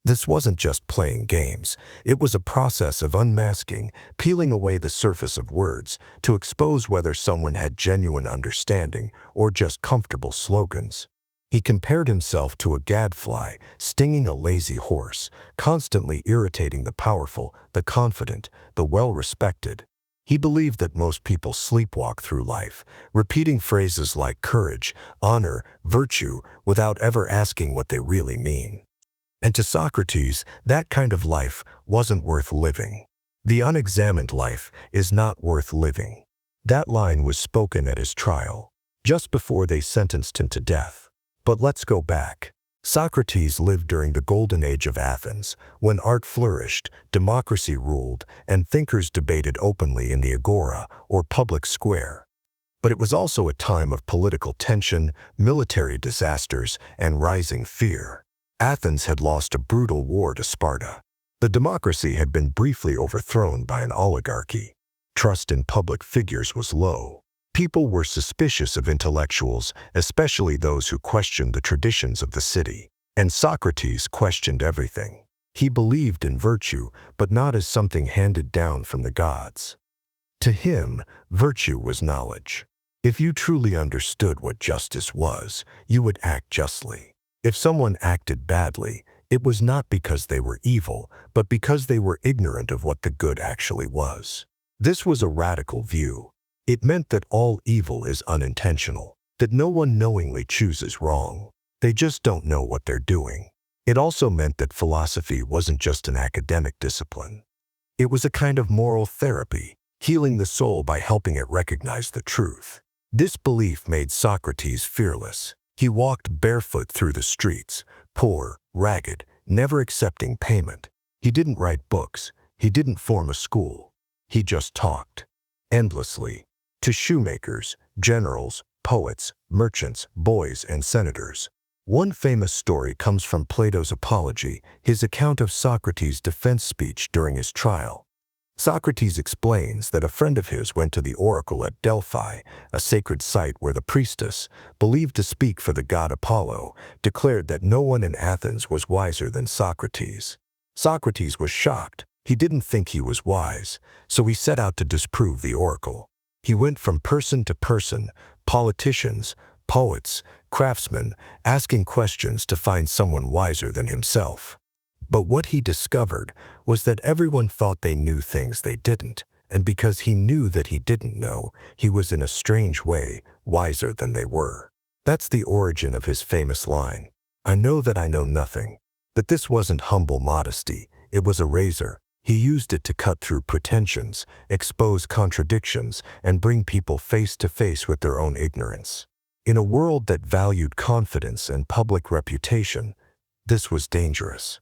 This wasn't just playing games. It was a process of unmasking, peeling away the surface of words to expose whether someone had genuine understanding or just comfortable slogans. He compared himself to a gadfly, stinging a lazy horse, constantly irritating the powerful, the confident, the well-respected. He believed that most people sleepwalk through life, repeating phrases like courage, honor, virtue, without ever asking what they really mean. And to Socrates, that kind of life wasn't worth living. The unexamined life is not worth living. That line was spoken at his trial, just before they sentenced him to death. But let's go back. Socrates lived during the golden age of Athens, when art flourished, democracy ruled, and thinkers debated openly in the agora, or public square. But it was also a time of political tension, military disasters, and rising fear. Athens had lost a brutal war to Sparta. The democracy had been briefly overthrown by an oligarchy. Trust in public figures was low. People were suspicious of intellectuals, especially those who questioned the traditions of the city. And Socrates questioned everything. He believed in virtue, but not as something handed down from the gods. To him, virtue was knowledge. If you truly understood what justice was, you would act justly. If someone acted badly, it was not because they were evil, but because they were ignorant of what the good actually was. This was a radical view. It meant that all evil is unintentional, that no one knowingly chooses wrong. They just don't know what they're doing. It also meant that philosophy wasn't just an academic discipline. It was a kind of moral therapy, healing the soul by helping it recognize the truth. This belief made Socrates fearless. He walked barefoot through the streets, poor, ragged, never accepting payment. He didn't write books. He didn't form a school. He just talked, endlessly, to shoemakers, generals, poets, merchants, boys, and senators. One famous story comes from Plato's Apology, his account of Socrates' defense speech during his trial. Socrates explains that a friend of his went to the oracle at Delphi, a sacred site where the priestess, believed to speak for the god Apollo, declared that no one in Athens was wiser than Socrates. Socrates was shocked. He didn't think he was wise, so he set out to disprove the oracle. He went from person to person, politicians, poets, craftsmen, asking questions to find someone wiser than himself. But what he discovered was that everyone thought they knew things they didn't, and because he knew that he didn't know, he was in a strange way wiser than they were. That's the origin of his famous line, "I know that I know nothing." But this wasn't humble modesty, it was a razor. He used it to cut through pretensions, expose contradictions, and bring people face to face with their own ignorance. In a world that valued confidence and public reputation, this was dangerous.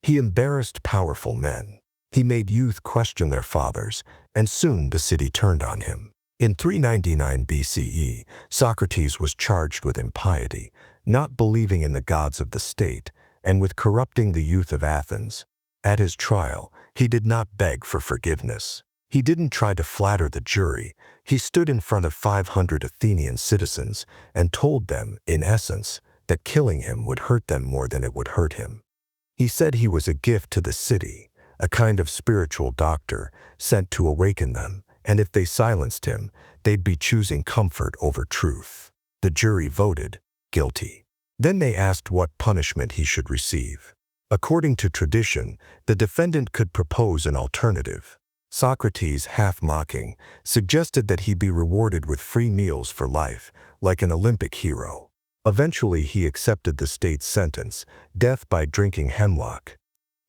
He embarrassed powerful men. He made youth question their fathers, and soon the city turned on him. In 399 BCE, Socrates was charged with impiety, not believing in the gods of the state, and with corrupting the youth of Athens. At his trial, he did not beg for forgiveness. He didn't try to flatter the jury. He stood in front of 500 Athenian citizens and told them, in essence, that killing him would hurt them more than it would hurt him. He said he was a gift to the city, a kind of spiritual doctor sent to awaken them, and if they silenced him, they'd be choosing comfort over truth. The jury voted guilty. Then they asked what punishment he should receive. According to tradition, the defendant could propose an alternative. Socrates, half mocking, suggested that he be rewarded with free meals for life, like an Olympic hero. Eventually, he accepted the state's sentence, death by drinking hemlock.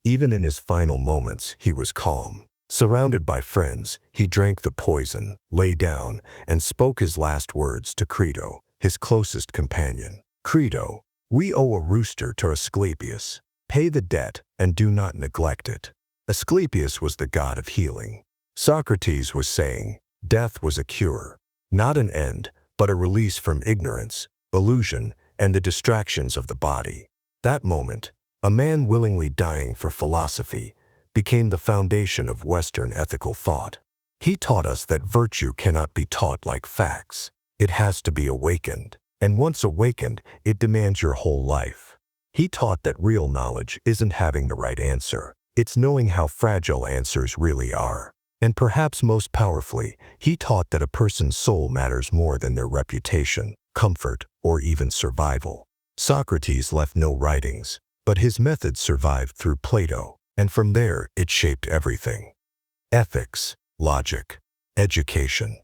Even in his final moments, he was calm. Surrounded by friends, he drank the poison, lay down, and spoke his last words to Crito, his closest companion. "Crito, we owe a rooster to Asclepius. Pay the debt and do not neglect it." Asclepius was the god of healing. Socrates was saying, death was a cure, not an end, but a release from ignorance, illusion, and the distractions of the body. That moment, a man willingly dying for philosophy, became the foundation of Western ethical thought. He taught us that virtue cannot be taught like facts. It has to be awakened, and once awakened, it demands your whole life. He taught that real knowledge isn't having the right answer. It's knowing how fragile answers really are. And perhaps most powerfully, he taught that a person's soul matters more than their reputation, comfort, or even survival. Socrates left no writings, but his methods survived through Plato, and from there it shaped everything. Ethics, logic, education,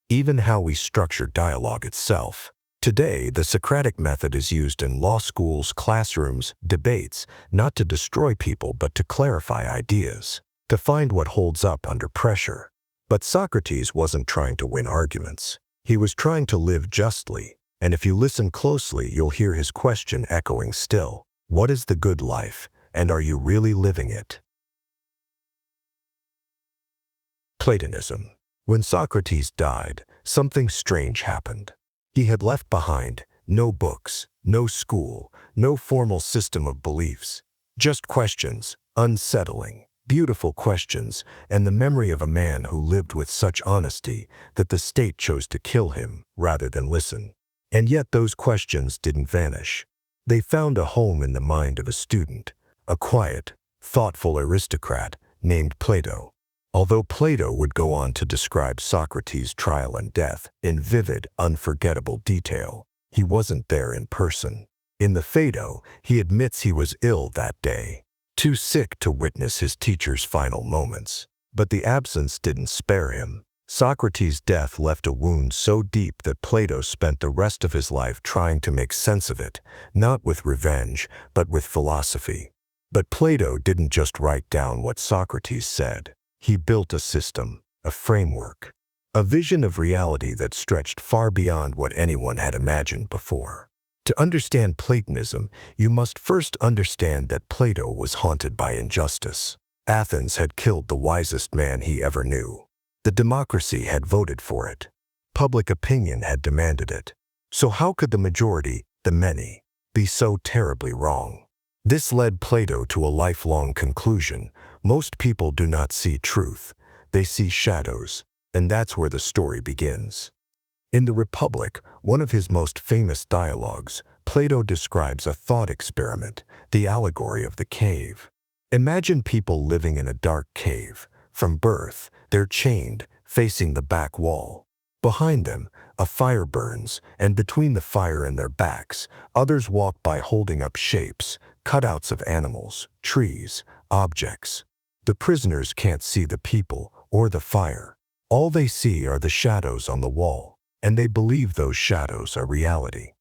even how we structure dialogue itself. Today, the Socratic method is used in law schools, classrooms, debates, not to destroy people but to clarify ideas, to find what holds up under pressure. But Socrates wasn't trying to win arguments. He was trying to live justly, and if you listen closely, you'll hear his question echoing still. What is the good life, and are you really living it? Platonism. When Socrates died, something strange happened. He had left behind no books, no school, no formal system of beliefs, just questions, unsettling, beautiful questions, and the memory of a man who lived with such honesty that the state chose to kill him rather than listen. And yet those questions didn't vanish. They found a home in the mind of a student, a quiet, thoughtful aristocrat named Plato. Although Plato would go on to describe Socrates' trial and death in vivid, unforgettable detail, he wasn't there in person. In the Phaedo, he admits he was ill that day, too sick to witness his teacher's final moments. But the absence didn't spare him. Socrates' death left a wound so deep that Plato spent the rest of his life trying to make sense of it, not with revenge, but with philosophy. But Plato didn't just write down what Socrates said. He built a system, a framework, a vision of reality that stretched far beyond what anyone had imagined before. To understand Platonism, you must first understand that Plato was haunted by injustice. Athens had killed the wisest man he ever knew. The democracy had voted for it. Public opinion had demanded it. So how could the majority, the many, be so terribly wrong? This led Plato to a lifelong conclusion. Most people do not see truth. They see shadows, and that's where the story begins. In the Republic, one of his most famous dialogues, Plato describes a thought experiment, the allegory of the cave. Imagine people living in a dark cave. From birth, they're chained, facing the back wall. Behind them, a fire burns, and between the fire and their backs, others walk by holding up shapes, cutouts of animals, trees, objects. The prisoners can't see the people or the fire. All they see are the shadows on the wall, and they believe those shadows are reality.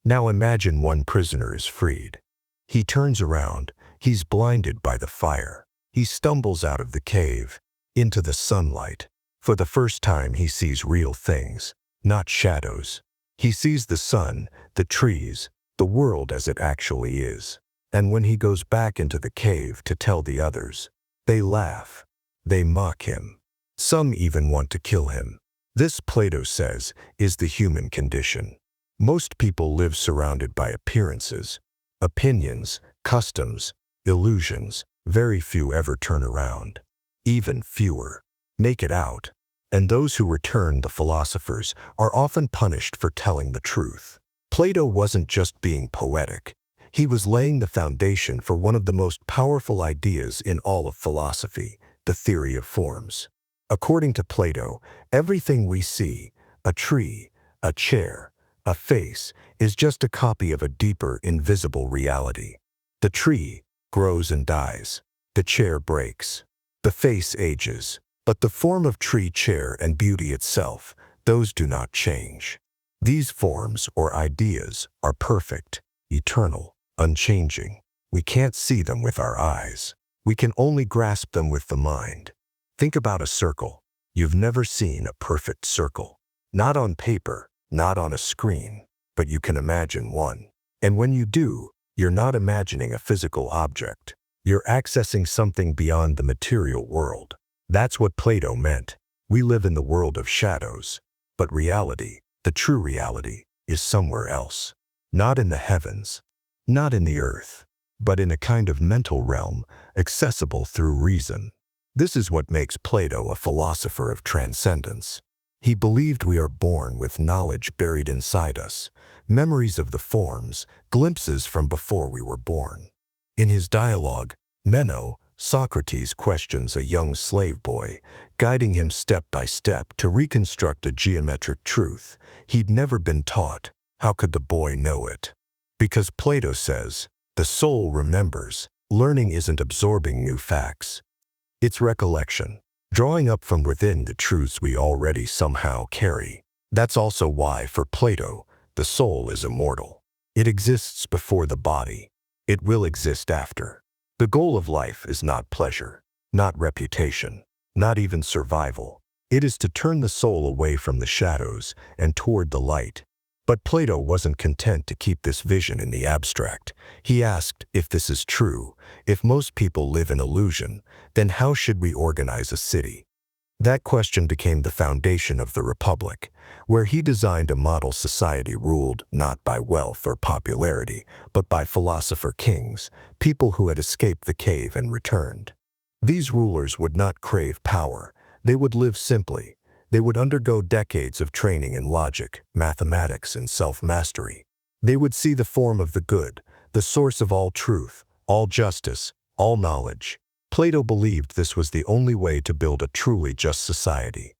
Now imagine one prisoner is freed. He turns around. He's blinded by the fire. He stumbles out of the cave, into the sunlight. For the first time, he sees real things, not shadows. He sees the sun, the trees, the world as it actually is. And when he goes back into the cave to tell the others, they laugh. They mock him. Some even want to kill him. This, Plato says, is the human condition. Most people live surrounded by appearances, opinions, customs, illusions. Very few ever turn around. Even fewer make it out. And those who return, the philosophers, are often punished for telling the truth. Plato wasn't just being poetic. He was laying the foundation for one of the most powerful ideas in all of philosophy, the theory of forms. According to Plato, everything we see, a tree, a chair, a face, is just a copy of a deeper, invisible reality. The tree grows and dies. The chair breaks. The face ages. But the form of tree, chair, and beauty itself, those do not change. These forms or ideas are perfect, eternal, unchanging. We can't see them with our eyes. We can only grasp them with the mind. Think about a circle. You've never seen a perfect circle. Not on paper, not on a screen, but you can imagine one. And when you do, you're not imagining a physical object. You're accessing something beyond the material world. That's what Plato meant. We live in the world of shadows, but reality, the true reality, is somewhere else. Not in the heavens, not in the earth, but in a kind of mental realm, accessible through reason. This is what makes Plato a philosopher of transcendence. He believed we are born with knowledge buried inside us, memories of the forms, glimpses from before we were born. In his dialogue, Meno, Socrates questions a young slave boy, guiding him step by step to reconstruct a geometric truth he'd never been taught. How could the boy know it? Because Plato says, the soul remembers. Learning isn't absorbing new facts. It's recollection, drawing up from within the truths we already somehow carry. That's also why, for Plato, the soul is immortal. It exists before the body. It will exist after. The goal of life is not pleasure, not reputation, not even survival. It is to turn the soul away from the shadows and toward the light. But Plato wasn't content to keep this vision in the abstract. He asked, if this is true, if most people live in illusion, then how should we organize a city? That question became the foundation of the Republic, where he designed a model society ruled not by wealth or popularity, but by philosopher kings, people who had escaped the cave and returned. These rulers would not crave power. They would live simply. They would undergo decades of training in logic, mathematics, and self-mastery. They would see the form of the good, the source of all truth, all justice, all knowledge. Plato believed this was the only way to build a truly just society.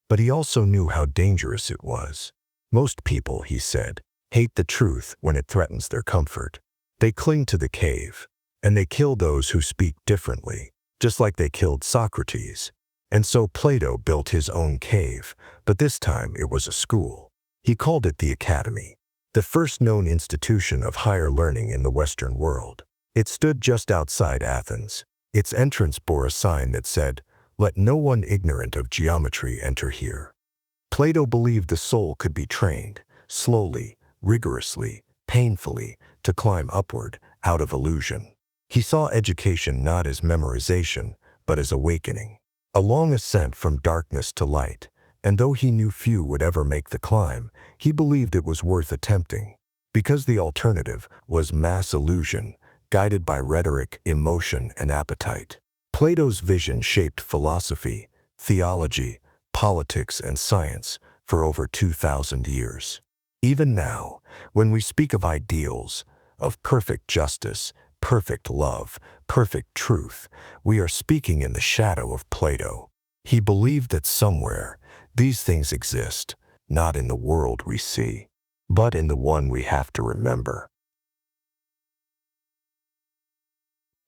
But he also knew how dangerous it was. Most people, he said, hate the truth when it threatens their comfort. They cling to the cave, and they kill those who speak differently, just like they killed Socrates. And so Plato built his own cave, but this time it was a school. He called it the Academy, the first known institution of higher learning in the Western world. It stood just outside Athens. Its entrance bore a sign that said, "Let no one ignorant of geometry enter here." Plato believed the soul could be trained, slowly, rigorously, painfully, to climb upward, out of illusion. He saw education not as memorization, but as awakening. A long ascent from darkness to light, and though he knew few would ever make the climb, he believed it was worth attempting, because the alternative was mass illusion, guided by rhetoric, emotion, and appetite. Plato's vision shaped philosophy, theology, politics, and science for over 2,000 years. Even now, when we speak of ideals, of perfect justice, perfect love, perfect truth, we are speaking in the shadow of Plato. He believed that somewhere these things exist, not in the world we see, but in the one we have to remember.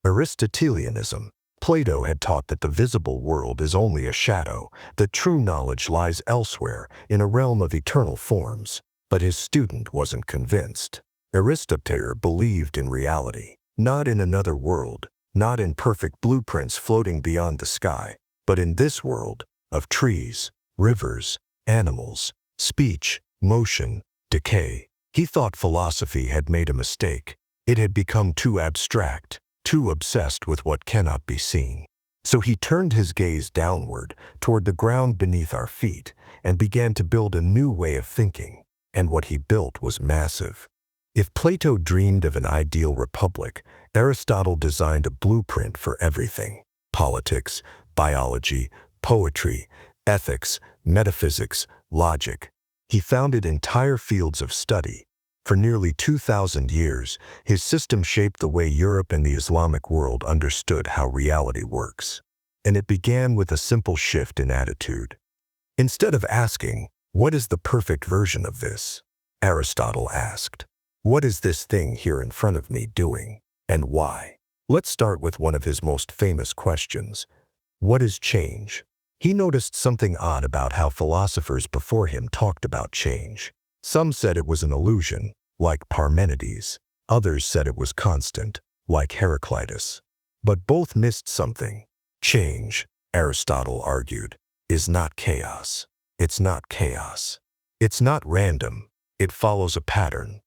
Aristotelianism. Plato had taught that the visible world is only a shadow, that true knowledge lies elsewhere, in a realm of eternal forms, but his student wasn't convinced. Aristotle believed in reality. Not in another world, not in perfect blueprints floating beyond the sky, but in this world of trees, rivers, animals, speech, motion, decay. He thought philosophy had made a mistake. It had become too abstract, too obsessed with what cannot be seen. So he turned his gaze downward, toward the ground beneath our feet, and began to build a new way of thinking. And what he built was massive. If Plato dreamed of an ideal republic, Aristotle designed a blueprint for everything: politics, biology, poetry, ethics, metaphysics, logic. He founded entire fields of study. For nearly 2,000 years, his system shaped the way Europe and the Islamic world understood how reality works. And it began with a simple shift in attitude. Instead of asking, "What is the perfect version of this?" Aristotle asked, "What is this thing here in front of me doing, and why?" Let's start with one of his most famous questions. What is change? He noticed something odd about how philosophers before him talked about change. Some said it was an illusion, like Parmenides. Others said it was constant, like Heraclitus. But both missed something. Change, Aristotle argued, is not chaos. It's not chaos. It's not random. It follows a pattern.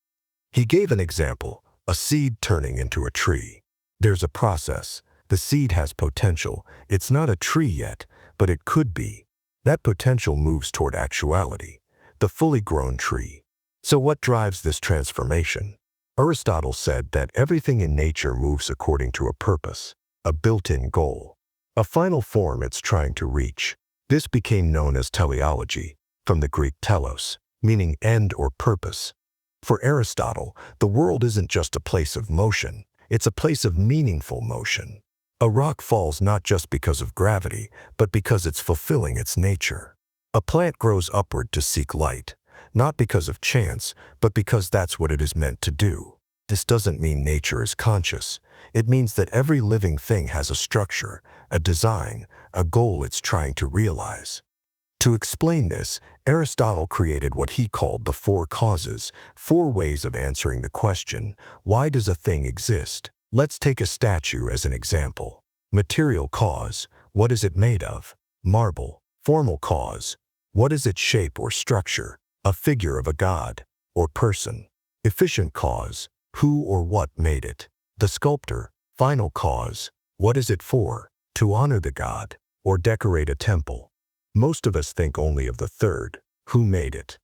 He gave an example, a seed turning into a tree. There's a process. The seed has potential. It's not a tree yet, but it could be. That potential moves toward actuality, the fully grown tree. So what drives this transformation? Aristotle said that everything in nature moves according to a purpose, a built-in goal, a final form it's trying to reach. This became known as teleology, from the Greek telos, meaning end or purpose. For Aristotle, the world isn't just a place of motion, it's a place of meaningful motion. A rock falls not just because of gravity, but because it's fulfilling its nature. A plant grows upward to seek light, not because of chance, but because that's what it is meant to do. This doesn't mean nature is conscious. It means that every living thing has a structure, a design, a goal it's trying to realize. To explain this, Aristotle created what he called the four causes, four ways of answering the question, why does a thing exist? Let's take a statue as an example. Material cause, what is it made of? Marble. Formal cause, what is its shape or structure? A figure of a god or person. Efficient cause, who or what made it? The sculptor. Final cause, what is it for? To honor the god or decorate a temple. Most of us think only of the third, who made it.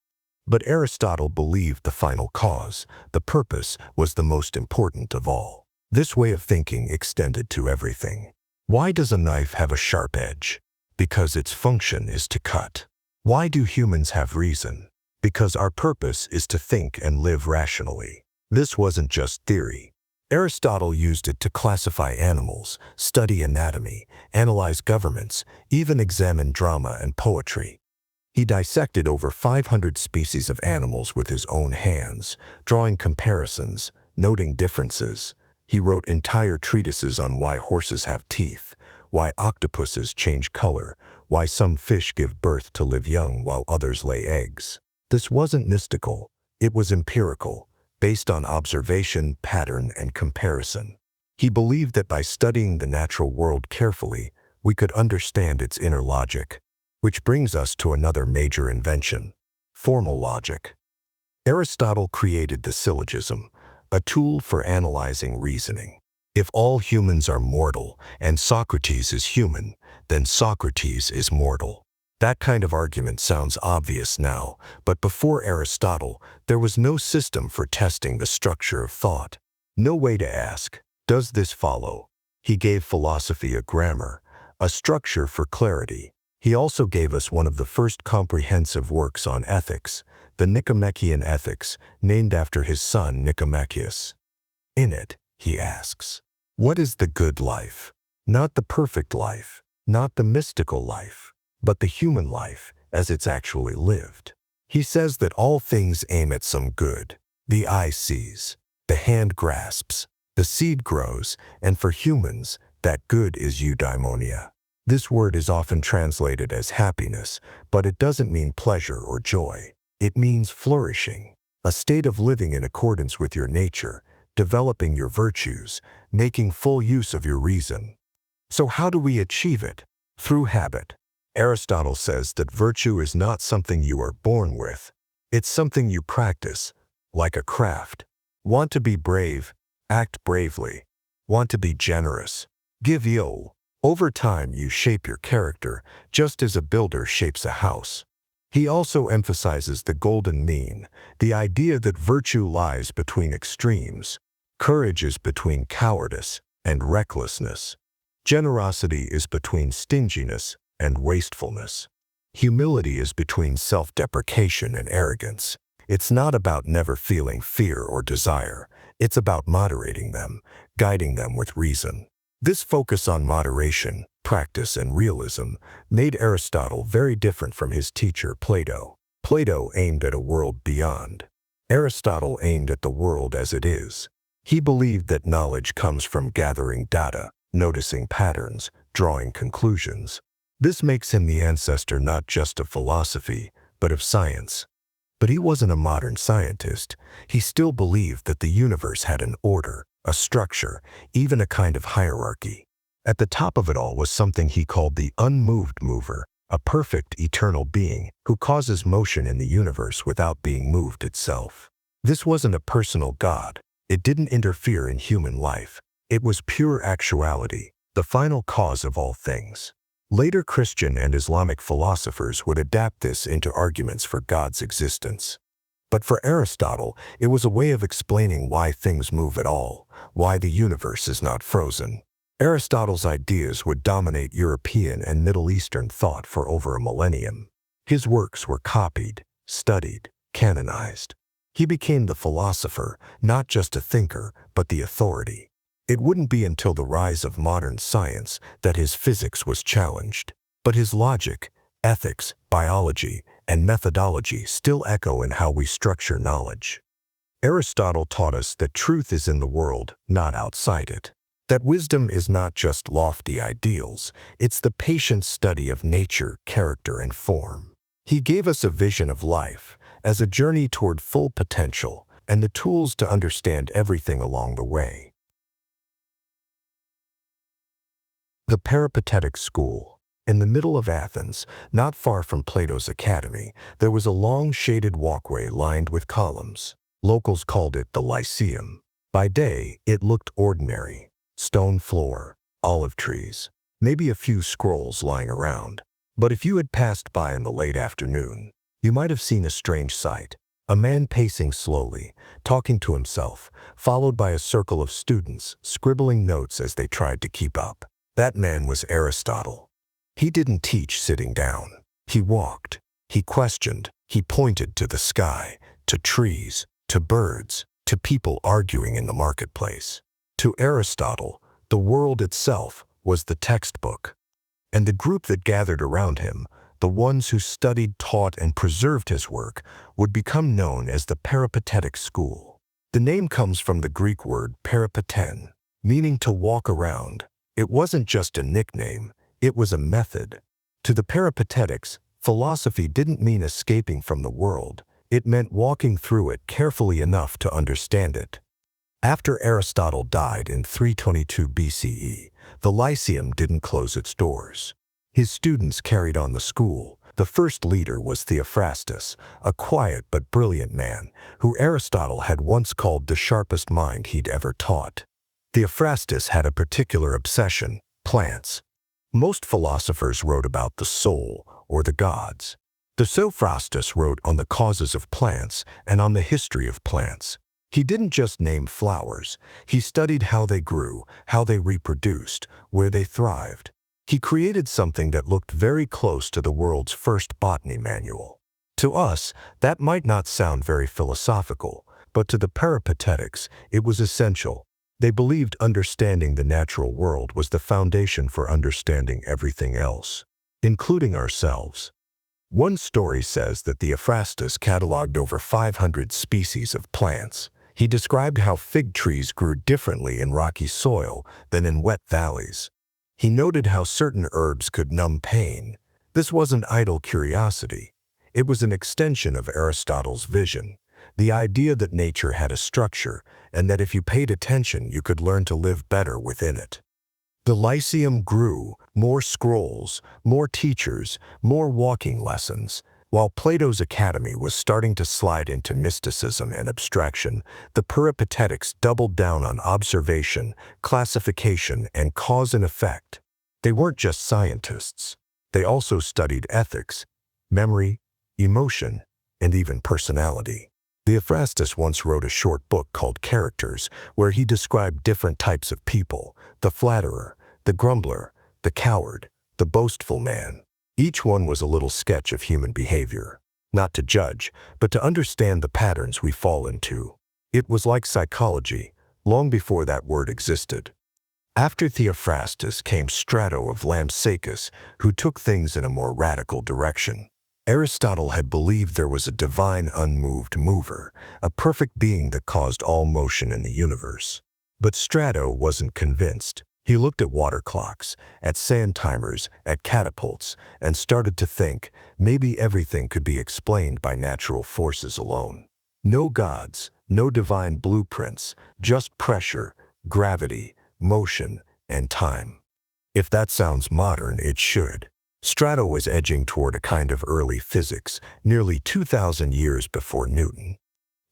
But Aristotle believed the final cause, the purpose, was the most important of all. This way of thinking extended to everything. Why does a knife have a sharp edge? Because its function is to cut. Why do humans have reason? Because our purpose is to think and live rationally. This wasn't just theory. Aristotle used it to classify animals, study anatomy, analyze governments, even examine drama and poetry. He dissected over 500 species of animals with his own hands, drawing comparisons, noting differences. He wrote entire treatises on why horses have teeth, why octopuses change color, why some fish give birth to live young while others lay eggs. This wasn't mystical, it was empirical, based on observation, pattern, and comparison. He believed that by studying the natural world carefully, we could understand its inner logic, which brings us to another major invention, formal logic. Aristotle created the syllogism, a tool for analyzing reasoning. If all humans are mortal and Socrates is human, then Socrates is mortal. That kind of argument sounds obvious now, but before Aristotle, there was no system for testing the structure of thought. No way to ask, does this follow? He gave philosophy a grammar, a structure for clarity. He also gave us one of the first comprehensive works on ethics, the Nicomachean Ethics, named after his son Nicomacheus. In it, he asks, what is the good life? Not the perfect life, not the mystical life, but the human life as it's actually lived. He says that all things aim at some good. The eye sees, the hand grasps, the seed grows, and for humans, that good is eudaimonia. This word is often translated as happiness, but it doesn't mean pleasure or joy. It means flourishing, a state of living in accordance with your nature, developing your virtues, making full use of your reason. So how do we achieve it? Through habit. Aristotle says that virtue is not something you are born with. It's something you practice, like a craft. Want to be brave? Act bravely. Want to be generous? Give yo. Over time you shape your character, just as a builder shapes a house. He also emphasizes the golden mean, the idea that virtue lies between extremes. Courage is between cowardice and recklessness. Generosity is between stinginess and wastefulness. Humility is between self-deprecation and arrogance. It's not about never feeling fear or desire. It's about moderating them, guiding them with reason. This focus on moderation, practice, and realism made Aristotle very different from his teacher Plato. Plato aimed at a world beyond. Aristotle aimed at the world as it is. He believed that knowledge comes from gathering data, noticing patterns, drawing conclusions. This makes him the ancestor not just of philosophy, but of science. But he wasn't a modern scientist. He still believed that the universe had an order, a structure, even a kind of hierarchy. At the top of it all was something he called the unmoved mover, a perfect eternal being who causes motion in the universe without being moved itself. This wasn't a personal God. It didn't interfere in human life. It was pure actuality, the final cause of all things. Later Christian and Islamic philosophers would adapt this into arguments for God's existence. But for Aristotle, it was a way of explaining why things move at all, why the universe is not frozen. Aristotle's ideas would dominate European and Middle Eastern thought for over a millennium. His works were copied, studied, canonized. He became the philosopher, not just a thinker, but the authority. It wouldn't be until the rise of modern science that his physics was challenged. But his logic, ethics, biology, and methodology still echo in how we structure knowledge. Aristotle taught us that truth is in the world, not outside it. That wisdom is not just lofty ideals, it's the patient study of nature, character, and form. He gave us a vision of life as a journey toward full potential and the tools to understand everything along the way. The Peripatetic School. In the middle of Athens, not far from Plato's academy, there was a long shaded walkway lined with columns. Locals called it the Lyceum. By day, it looked ordinary. Stone floor, olive trees, maybe a few scrolls lying around. But if you had passed by in the late afternoon, you might have seen a strange sight. A man pacing slowly, talking to himself, followed by a circle of students scribbling notes as they tried to keep up. That man was Aristotle. He didn't teach sitting down. He walked. He questioned. He pointed to the sky, to trees, to birds, to people arguing in the marketplace. To Aristotle, the world itself was the textbook. And the group that gathered around him, the ones who studied, taught, and preserved his work, would become known as the Peripatetic School. The name comes from the Greek word peripaten, meaning to walk around. It wasn't just a nickname, it was a method. To the Peripatetics, philosophy didn't mean escaping from the world. It meant walking through it carefully enough to understand it. After Aristotle died in 322 BCE, the Lyceum didn't close its doors. His students carried on the school. The first leader was Theophrastus, a quiet but brilliant man, who Aristotle had once called the sharpest mind he'd ever taught. Theophrastus had a particular obsession: plants. Most philosophers wrote about the soul or the gods. Theophrastus wrote on the causes of plants and on the history of plants. He didn't just name flowers. He studied how they grew, how they reproduced, where they thrived. He created something that looked very close to the world's first botany manual. To us, that might not sound very philosophical, but to the Peripatetics, it was essential. They believed understanding the natural world was the foundation for understanding everything else, including ourselves. One story says that Theophrastus cataloged over 500 species of plants. He described how fig trees grew differently in rocky soil than in wet valleys. He noted how certain herbs could numb pain. This wasn't idle curiosity. It was an extension of Aristotle's vision, the idea that nature had a structure and that if you paid attention, you could learn to live better within it. The Lyceum grew, more scrolls, more teachers, more walking lessons. While Plato's academy was starting to slide into mysticism and abstraction, the Peripatetics doubled down on observation, classification, and cause and effect. They weren't just scientists. They also studied ethics, memory, emotion, and even personality. Theophrastus once wrote a short book called Characters, where he described different types of people: the flatterer, the grumbler, the coward, the boastful man. Each one was a little sketch of human behavior, not to judge, but to understand the patterns we fall into. It was like psychology, long before that word existed. After Theophrastus came Strato of Lampsacus, who took things in a more radical direction. Aristotle had believed there was a divine unmoved mover, a perfect being that caused all motion in the universe. But Strato wasn't convinced. He looked at water clocks, at sand timers, at catapults, and started to think maybe everything could be explained by natural forces alone. No gods, no divine blueprints, just pressure, gravity, motion, and time. If that sounds modern, it should. Strato was edging toward a kind of early physics, nearly 2,000 years before Newton.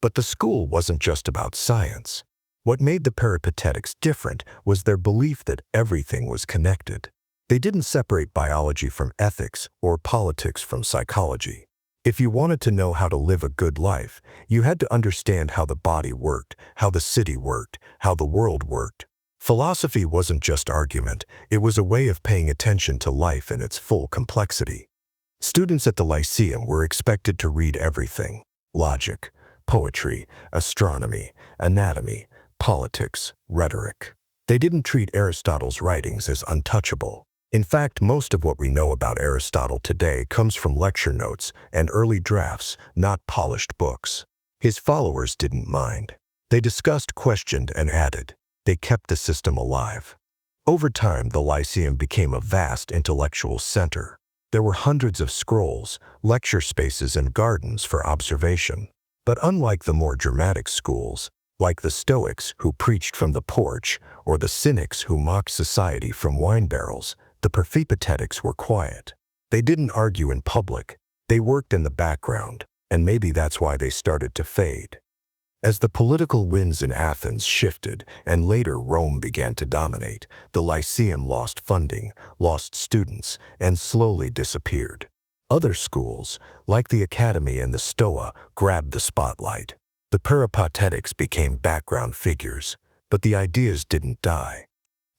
But the school wasn't just about science. What made the Peripatetics different was their belief that everything was connected. They didn't separate biology from ethics or politics from psychology. If you wanted to know how to live a good life, you had to understand how the body worked, how the city worked, how the world worked. Philosophy wasn't just argument, it was a way of paying attention to life in its full complexity. Students at the Lyceum were expected to read everything: logic, poetry, astronomy, anatomy, politics, rhetoric. They didn't treat Aristotle's writings as untouchable. In fact, most of what we know about Aristotle today comes from lecture notes and early drafts, not polished books. His followers didn't mind. They discussed, questioned, and added. They kept the system alive. Over time, the Lyceum became a vast intellectual center. There were hundreds of scrolls, lecture spaces, and gardens for observation. But unlike the more dramatic schools, like the Stoics who preached from the porch, or the Cynics who mocked society from wine barrels, the Peripatetics were quiet. They didn't argue in public. They worked in the background, and maybe that's why they started to fade. As the political winds in Athens shifted and later Rome began to dominate, the Lyceum lost funding, lost students, and slowly disappeared. Other schools, like the Academy and the Stoa, grabbed the spotlight. The Peripatetics became background figures, but the ideas didn't die.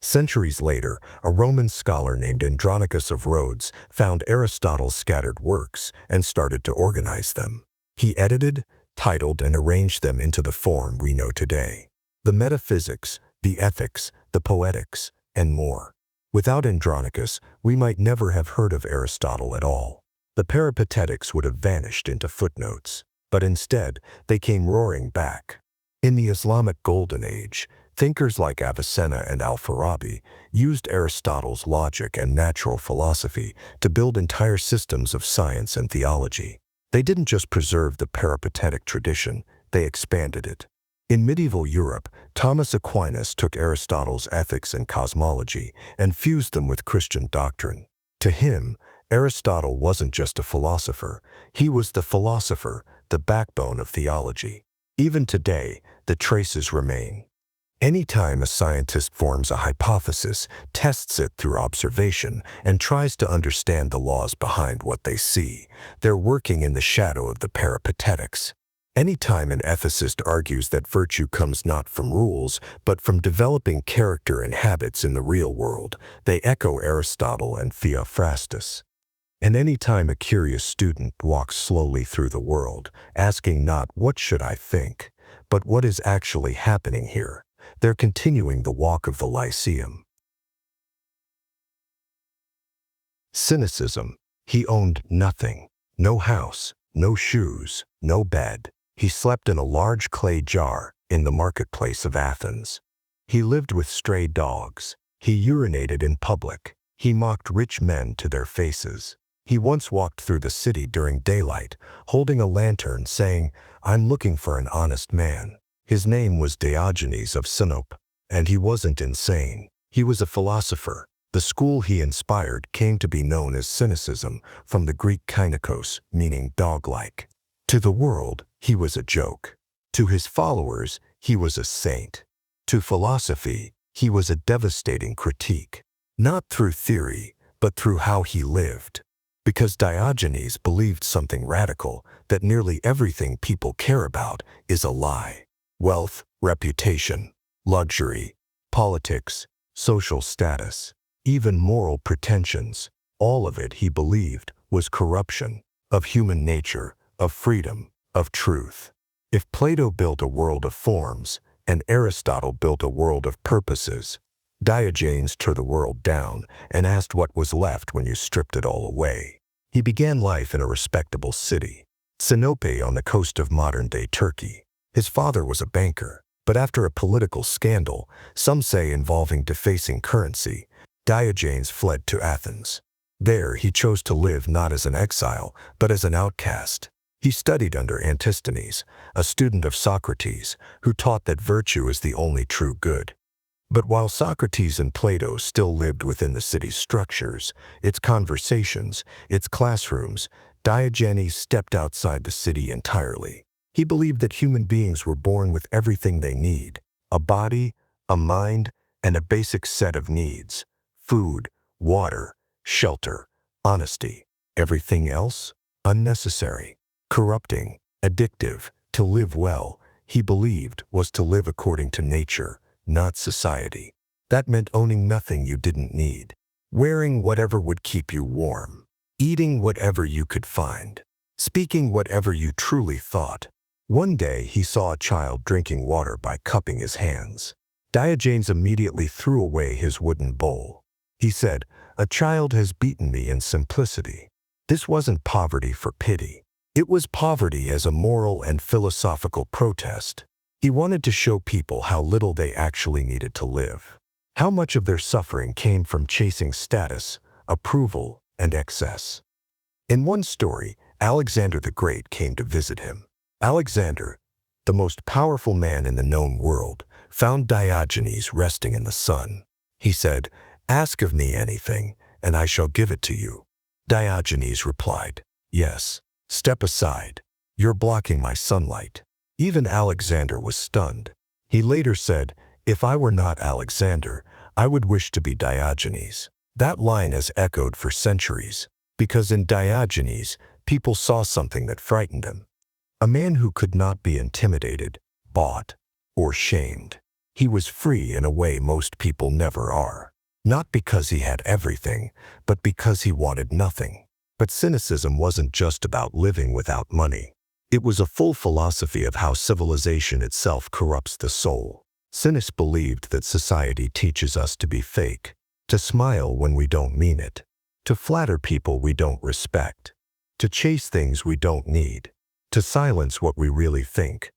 Centuries later, a Roman scholar named Andronicus of Rhodes found Aristotle's scattered works and started to organize them. He edited, titled, and arranged them into the form we know today: the metaphysics, the ethics, the poetics, and more. Without Andronicus, we might never have heard of Aristotle at all. The Peripatetics would have vanished into footnotes, but instead, they came roaring back. In the Islamic Golden Age, thinkers like Avicenna and Al-Farabi used Aristotle's logic and natural philosophy to build entire systems of science and theology. They didn't just preserve the Peripatetic tradition, they expanded it. In medieval Europe, Thomas Aquinas took Aristotle's ethics and cosmology and fused them with Christian doctrine. To him, Aristotle wasn't just a philosopher, he was the philosopher, the backbone of theology. Even today, the traces remain. Anytime a scientist forms a hypothesis, tests it through observation, and tries to understand the laws behind what they see, they're working in the shadow of the Peripatetics. Anytime an ethicist argues that virtue comes not from rules, but from developing character and habits in the real world, they echo Aristotle and Theophrastus. And anytime a curious student walks slowly through the world, asking not "what should I think?" but "what is actually happening here?" they're continuing the walk of the Lyceum. Cynicism. He owned nothing. No house, no shoes, no bed. He slept in a large clay jar in the marketplace of Athens. He lived with stray dogs. He urinated in public. He mocked rich men to their faces. He once walked through the city during daylight, holding a lantern saying, "I'm looking for an honest man." His name was Diogenes of Sinope, and he wasn't insane. He was a philosopher. The school he inspired came to be known as Cynicism, from the Greek kainikos, meaning dog-like. To the world, he was a joke. To his followers, he was a saint. To philosophy, he was a devastating critique. Not through theory, but through how he lived. Because Diogenes believed something radical, that nearly everything people care about is a lie. Wealth, reputation, luxury, politics, social status, even moral pretensions, all of it, he believed, was corruption of human nature, of freedom, of truth. If Plato built a world of forms, and Aristotle built a world of purposes, Diogenes tore the world down and asked what was left when you stripped it all away. He began life in a respectable city, Sinope, on the coast of modern-day Turkey. His father was a banker, but after a political scandal, some say involving defacing currency, Diogenes fled to Athens. There, he chose to live not as an exile, but as an outcast. He studied under Antisthenes, a student of Socrates, who taught that virtue is the only true good. But while Socrates and Plato still lived within the city's structures, its conversations, its classrooms, Diogenes stepped outside the city entirely. He believed that human beings were born with everything they need: a body, a mind, and a basic set of needs: food, water, shelter, honesty. Everything else, unnecessary. corrupting, addictive. To live well, he believed, was to live according to nature, not society. That meant owning nothing you didn't need, wearing whatever would keep you warm, eating whatever you could find, speaking whatever you truly thought. One day he saw a child drinking water by cupping his hands. Diogenes immediately threw away his wooden bowl. He said, "A child has beaten me in simplicity." This wasn't poverty for pity. It was poverty as a moral and philosophical protest. He wanted to show people how little they actually needed to live, how much of their suffering came from chasing status, approval, and excess. In one story, Alexander the Great came to visit him. Alexander, the most powerful man in the known world, found Diogenes resting in the sun. He said, "Ask of me anything, and I shall give it to you." Diogenes replied, "Yes. Step aside. You're blocking my sunlight." Even Alexander was stunned. He later said, "If I were not Alexander, I would wish to be Diogenes." That line has echoed for centuries, because in Diogenes, people saw something that frightened them. A man who could not be intimidated, bought, or shamed. He was free in a way most people never are. Not because he had everything, but because he wanted nothing. But Cynicism wasn't just about living without money. It was a full philosophy of how civilization itself corrupts the soul. Cynics believed that society teaches us to be fake, to smile when we don't mean it, to flatter people we don't respect, to chase things we don't need, to silence what we really think.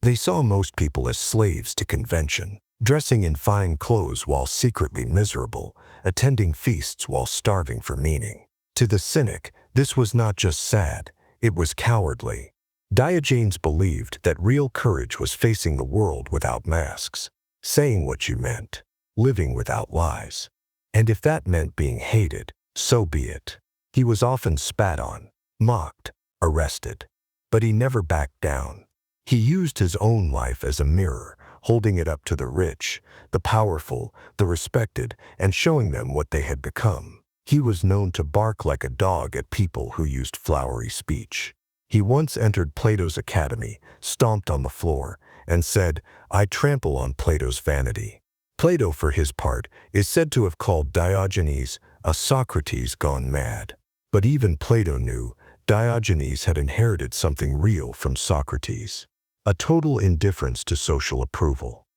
They saw most people as slaves to convention, dressing in fine clothes while secretly miserable, attending feasts while starving for meaning. To the cynic, this was not just sad, it was cowardly. Diogenes believed that real courage was facing the world without masks, saying what you meant, living without lies. And if that meant being hated, so be it. He was often spat on, mocked, arrested. But he never backed down. He used his own life as a mirror, holding it up to the rich, the powerful, the respected, and showing them what they had become. He was known to bark like a dog at people who used flowery speech. He once entered Plato's academy, stomped on the floor, and said, "I trample on Plato's vanity." Plato, for his part, is said to have called Diogenes a Socrates gone mad. But even Plato knew Diogenes had inherited something real from Socrates: a total indifference to social approval,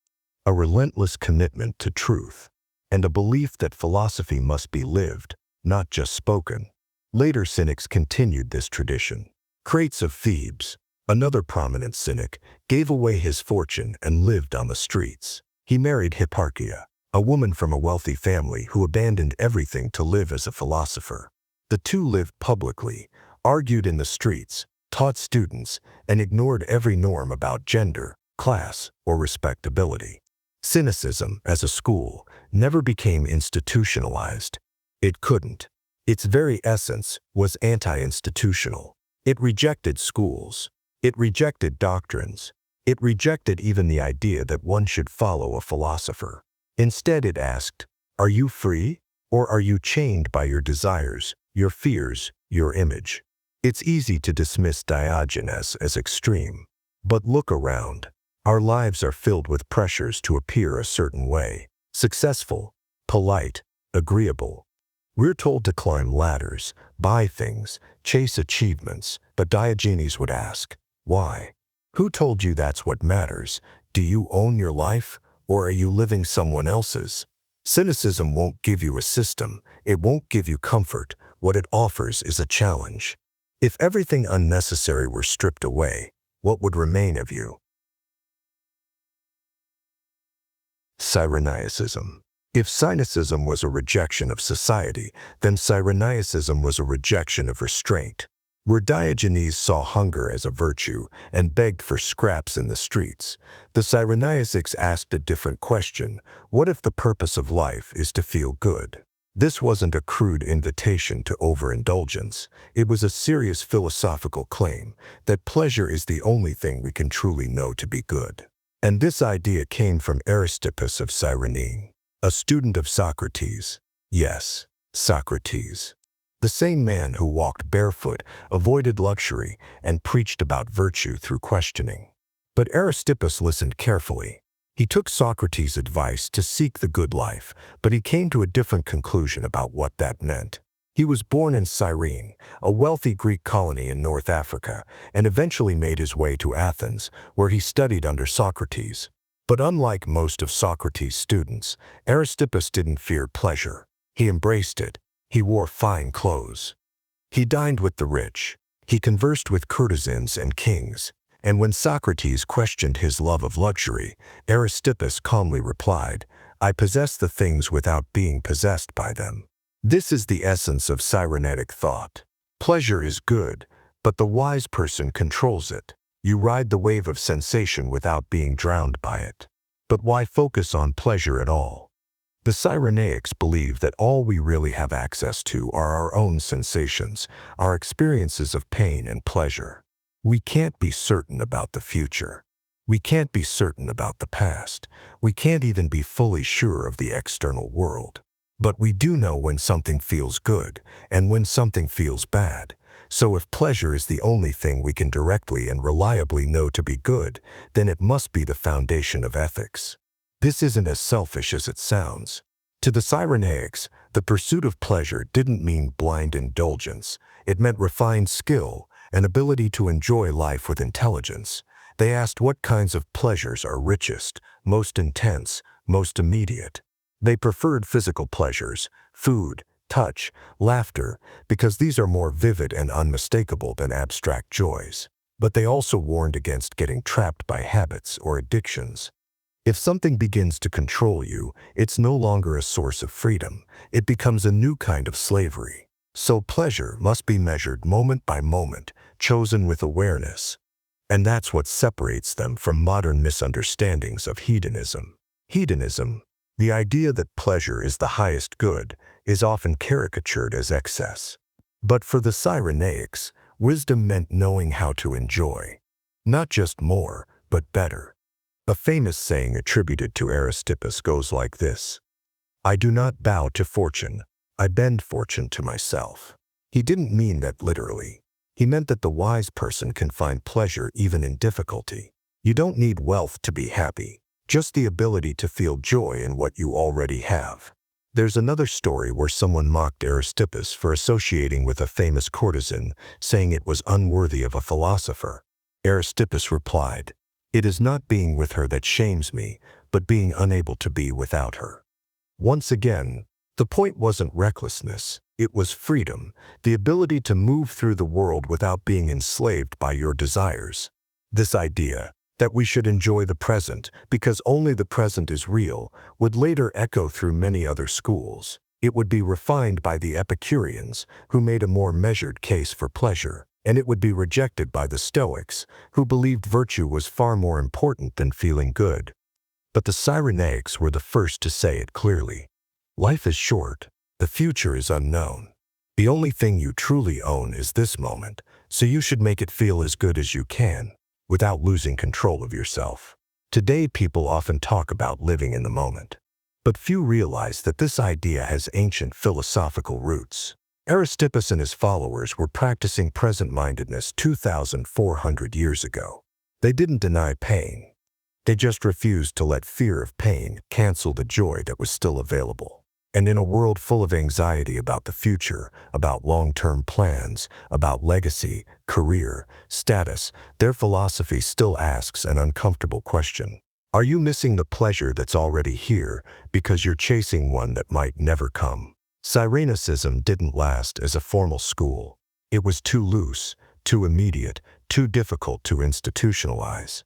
a relentless commitment to truth, and a belief that philosophy must be lived, not just spoken. Later cynics continued this tradition. Crates of Thebes, another prominent cynic, gave away his fortune and lived on the streets. He married Hipparchia, a woman from a wealthy family who abandoned everything to live as a philosopher. The two lived publicly, argued in the streets, taught students, and ignored every norm about gender, class, or respectability. Cynicism, as a school, never became institutionalized. It couldn't. Its very essence was anti-institutional. It rejected schools. It rejected doctrines. It rejected even the idea that one should follow a philosopher. Instead, it asked, "Are you free, or are you chained by your desires, your fears, your image?" It's easy to dismiss Diogenes as extreme. But look around. Our lives are filled with pressures to appear a certain way: successful, polite, agreeable. We're told to climb ladders, buy things, chase achievements, but Diogenes would ask, why? Who told you that's what matters? Do you own your life, or are you living someone else's? Cynicism won't give you a system. It won't give you comfort. What it offers is a challenge. If everything unnecessary were stripped away, what would remain of you? Cyrenaicism. If Cynicism was a rejection of society, then Cyrenaicism was a rejection of restraint. Where Diogenes saw hunger as a virtue and begged for scraps in the streets, the Cyrenaicics asked a different question: what if the purpose of life is to feel good? This wasn't a crude invitation to overindulgence. It was a serious philosophical claim that pleasure is the only thing we can truly know to be good. And this idea came from Aristippus of Cyrene, a student of Socrates. Yes, Socrates. The same man who walked barefoot, avoided luxury, and preached about virtue through questioning. But Aristippus listened carefully. He took Socrates' advice to seek the good life, but he came to a different conclusion about what that meant. He was born in Cyrene, a wealthy Greek colony in North Africa, and eventually made his way to Athens, where he studied under Socrates. But unlike most of Socrates' students, Aristippus didn't fear pleasure. He embraced it. He wore fine clothes. He dined with the rich. He conversed with courtesans and kings. And when Socrates questioned his love of luxury, Aristippus calmly replied, "I possess the things without being possessed by them." This is the essence of Cyrenaic thought. Pleasure is good, but the wise person controls it. You ride the wave of sensation without being drowned by it. But why focus on pleasure at all? The Cyrenaics believe that all we really have access to are our own sensations, our experiences of pain and pleasure. We can't be certain about the future. We can't be certain about the past. We can't even be fully sure of the external world. But we do know when something feels good and when something feels bad. So if pleasure is the only thing we can directly and reliably know to be good, then it must be the foundation of ethics. This isn't as selfish as it sounds. To the Cyrenaics, the pursuit of pleasure didn't mean blind indulgence. It meant refined skill, an ability to enjoy life with intelligence. They asked what kinds of pleasures are richest, most intense, most immediate. They preferred physical pleasures, food, touch, laughter, because these are more vivid and unmistakable than abstract joys. But they also warned against getting trapped by habits or addictions. If something begins to control you, it's no longer a source of freedom. It becomes a new kind of slavery. So pleasure must be measured moment by moment, chosen with awareness. And that's what separates them from modern misunderstandings of hedonism. Hedonism, the idea that pleasure is the highest good, is often caricatured as excess. But for the Cyrenaics, wisdom meant knowing how to enjoy. Not just more, but better. A famous saying attributed to Aristippus goes like this: "I do not bow to fortune, I bend fortune to myself." He didn't mean that literally. He meant that the wise person can find pleasure even in difficulty. You don't need wealth to be happy, just the ability to feel joy in what you already have. There's another story where someone mocked Aristippus for associating with a famous courtesan, saying it was unworthy of a philosopher. Aristippus replied, "It is not being with her that shames me, but being unable to be without her." Once again, the point wasn't recklessness, it was freedom, the ability to move through the world without being enslaved by your desires. This idea, that we should enjoy the present because only the present is real, would later echo through many other schools. It would be refined by the Epicureans, who made a more measured case for pleasure, and it would be rejected by the Stoics, who believed virtue was far more important than feeling good. But the Cyrenaics were the first to say it clearly. Life is short. The future is unknown. The only thing you truly own is this moment, so you should make it feel as good as you can, without losing control of yourself. Today, people often talk about living in the moment. But few realize that this idea has ancient philosophical roots. Aristippus and his followers were practicing present-mindedness 2,400 years ago. They didn't deny pain. They just refused to let fear of pain cancel the joy that was still available. And in a world full of anxiety about the future, about long-term plans, about legacy, career, status, their philosophy still asks an uncomfortable question. Are you missing the pleasure that's already here because you're chasing one that might never come? Cyrenaicism didn't last as a formal school. It was too loose, too immediate, too difficult to institutionalize.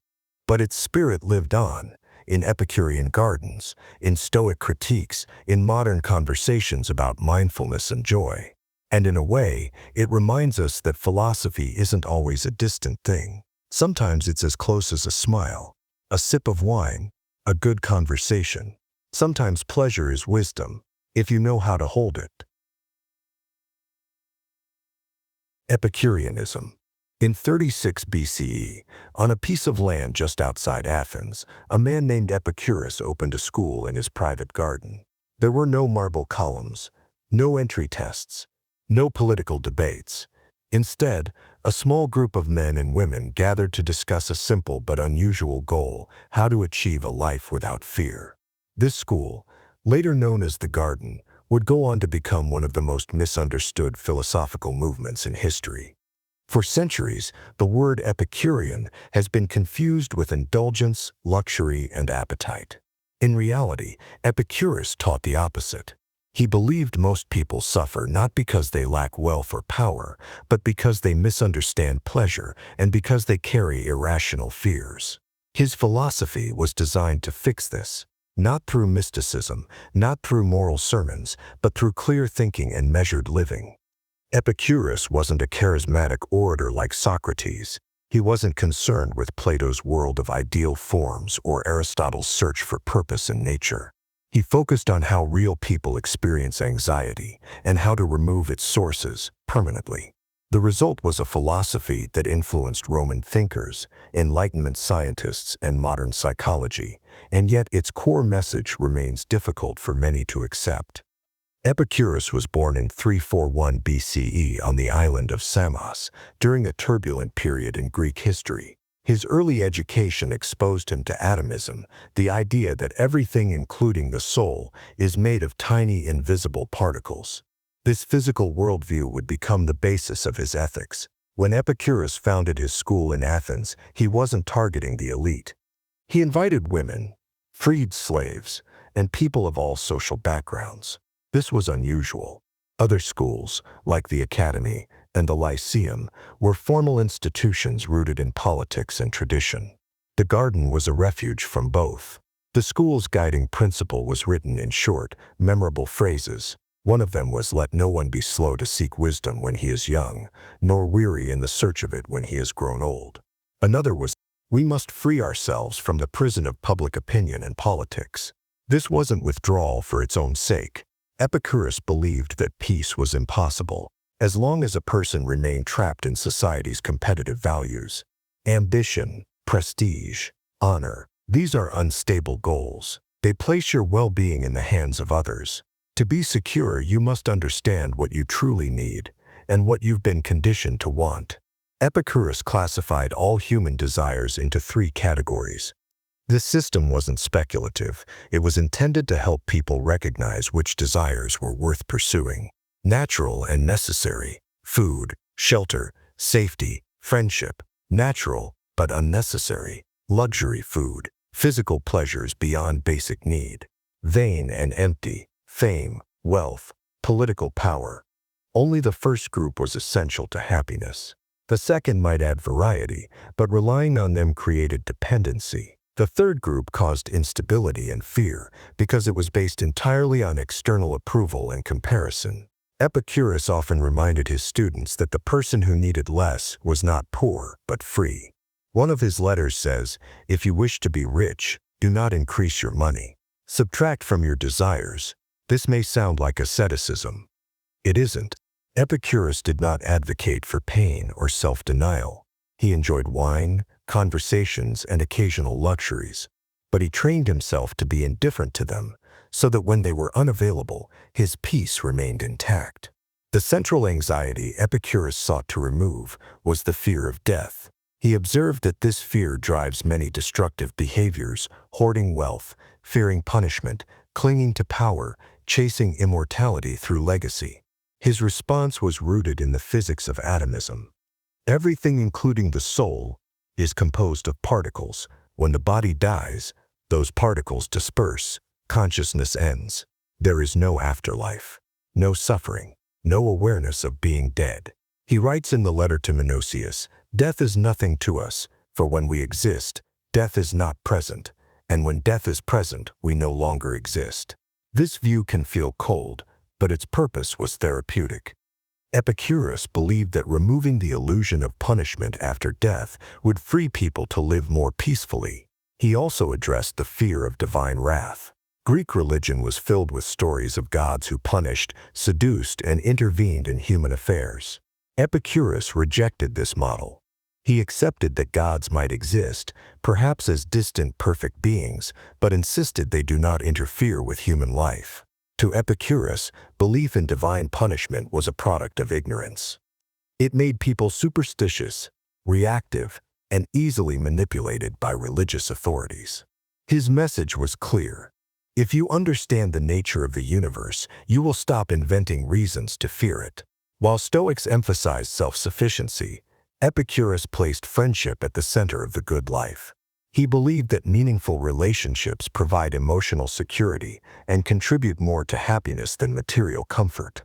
But its spirit lived on. In Epicurean gardens, in Stoic critiques, in modern conversations about mindfulness and joy. And in a way, it reminds us that philosophy isn't always a distant thing. Sometimes it's as close as a smile, a sip of wine, a good conversation. Sometimes pleasure is wisdom, if you know how to hold it. Epicureanism. In 36 BCE, on a piece of land just outside Athens, a man named Epicurus opened a school in his private garden. There were no marble columns, no entry tests, No political debates. Instead, a small group of men and women gathered to discuss a simple but unusual goal: how to achieve a life without fear. This school, later known as the Garden, would go on to become one of the most misunderstood philosophical movements in history. For centuries, the word Epicurean has been confused with indulgence, luxury, and appetite. In reality, Epicurus taught the opposite. He believed most people suffer not because they lack wealth or power, but because they misunderstand pleasure and because they carry irrational fears. His philosophy was designed to fix this, not through mysticism, not through moral sermons, but through clear thinking and measured living. Epicurus wasn't a charismatic orator like Socrates. He wasn't concerned with Plato's world of ideal forms or Aristotle's search for purpose in nature. He focused on how real people experience anxiety and how to remove its sources permanently. The result was a philosophy that influenced Roman thinkers, Enlightenment scientists, and modern psychology, and yet its core message remains difficult for many to accept. Epicurus was born in 341 BCE on the island of Samos during a turbulent period in Greek history. His early education exposed him to atomism, the idea that everything, including the soul, is made of tiny invisible particles. This physical worldview would become the basis of his ethics. When Epicurus founded his school in Athens, he wasn't targeting the elite. He invited women, freed slaves, and people of all social backgrounds. This was unusual. Other schools, like the Academy and the Lyceum, were formal institutions rooted in politics and tradition. The Garden was a refuge from both. The school's guiding principle was written in short, memorable phrases. One of them was, "Let no one be slow to seek wisdom when he is young, nor weary in the search of it when he has grown old." Another was, "We must free ourselves from the prison of public opinion and politics." This wasn't withdrawal for its own sake. Epicurus believed that peace was impossible as long as a person remained trapped in society's competitive values. Ambition, prestige, honor, these are unstable goals. They place your well-being in the hands of others. To be secure, you must understand what you truly need and what you've been conditioned to want. Epicurus classified all human desires into three categories. This system wasn't speculative. It was intended to help people recognize which desires were worth pursuing. Natural and necessary: food, shelter, safety, friendship. Natural, but unnecessary: luxury food, physical pleasures beyond basic need. Vain and empty: fame, wealth, political power. Only the first group was essential to happiness. The second might add variety, but relying on them created dependency. The third group caused instability and fear because it was based entirely on external approval and comparison. Epicurus often reminded his students that the person who needed less was not poor, but free. One of his letters says, "If you wish to be rich, do not increase your money. Subtract from your desires." This may sound like asceticism. It isn't. Epicurus did not advocate for pain or self-denial. He enjoyed wine, conversations, and occasional luxuries, but he trained himself to be indifferent to them, so that when they were unavailable, his peace remained intact. The central anxiety Epicurus sought to remove was the fear of death. He observed that this fear drives many destructive behaviors: hoarding wealth, fearing punishment, clinging to power, chasing immortality through legacy. His response was rooted in the physics of atomism. Everything, including the soul, is composed of particles. When the body dies, those particles disperse. Consciousness ends. There is no afterlife, no suffering, no awareness of being dead. He writes in the letter to Menocius, "Death is nothing to us, for when we exist, death is not present, and when death is present, we no longer exist." This view can feel cold, but its purpose was therapeutic. Epicurus believed that removing the illusion of punishment after death would free people to live more peacefully. He also addressed the fear of divine wrath. Greek religion was filled with stories of gods who punished, seduced, and intervened in human affairs. Epicurus rejected this model. He accepted that gods might exist, perhaps as distant perfect beings, but insisted they do not interfere with human life. To Epicurus, belief in divine punishment was a product of ignorance. It made people superstitious, reactive, and easily manipulated by religious authorities. His message was clear. If you understand the nature of the universe, you will stop inventing reasons to fear it. While Stoics emphasized self-sufficiency, Epicurus placed friendship at the center of the good life. He believed that meaningful relationships provide emotional security and contribute more to happiness than material comfort.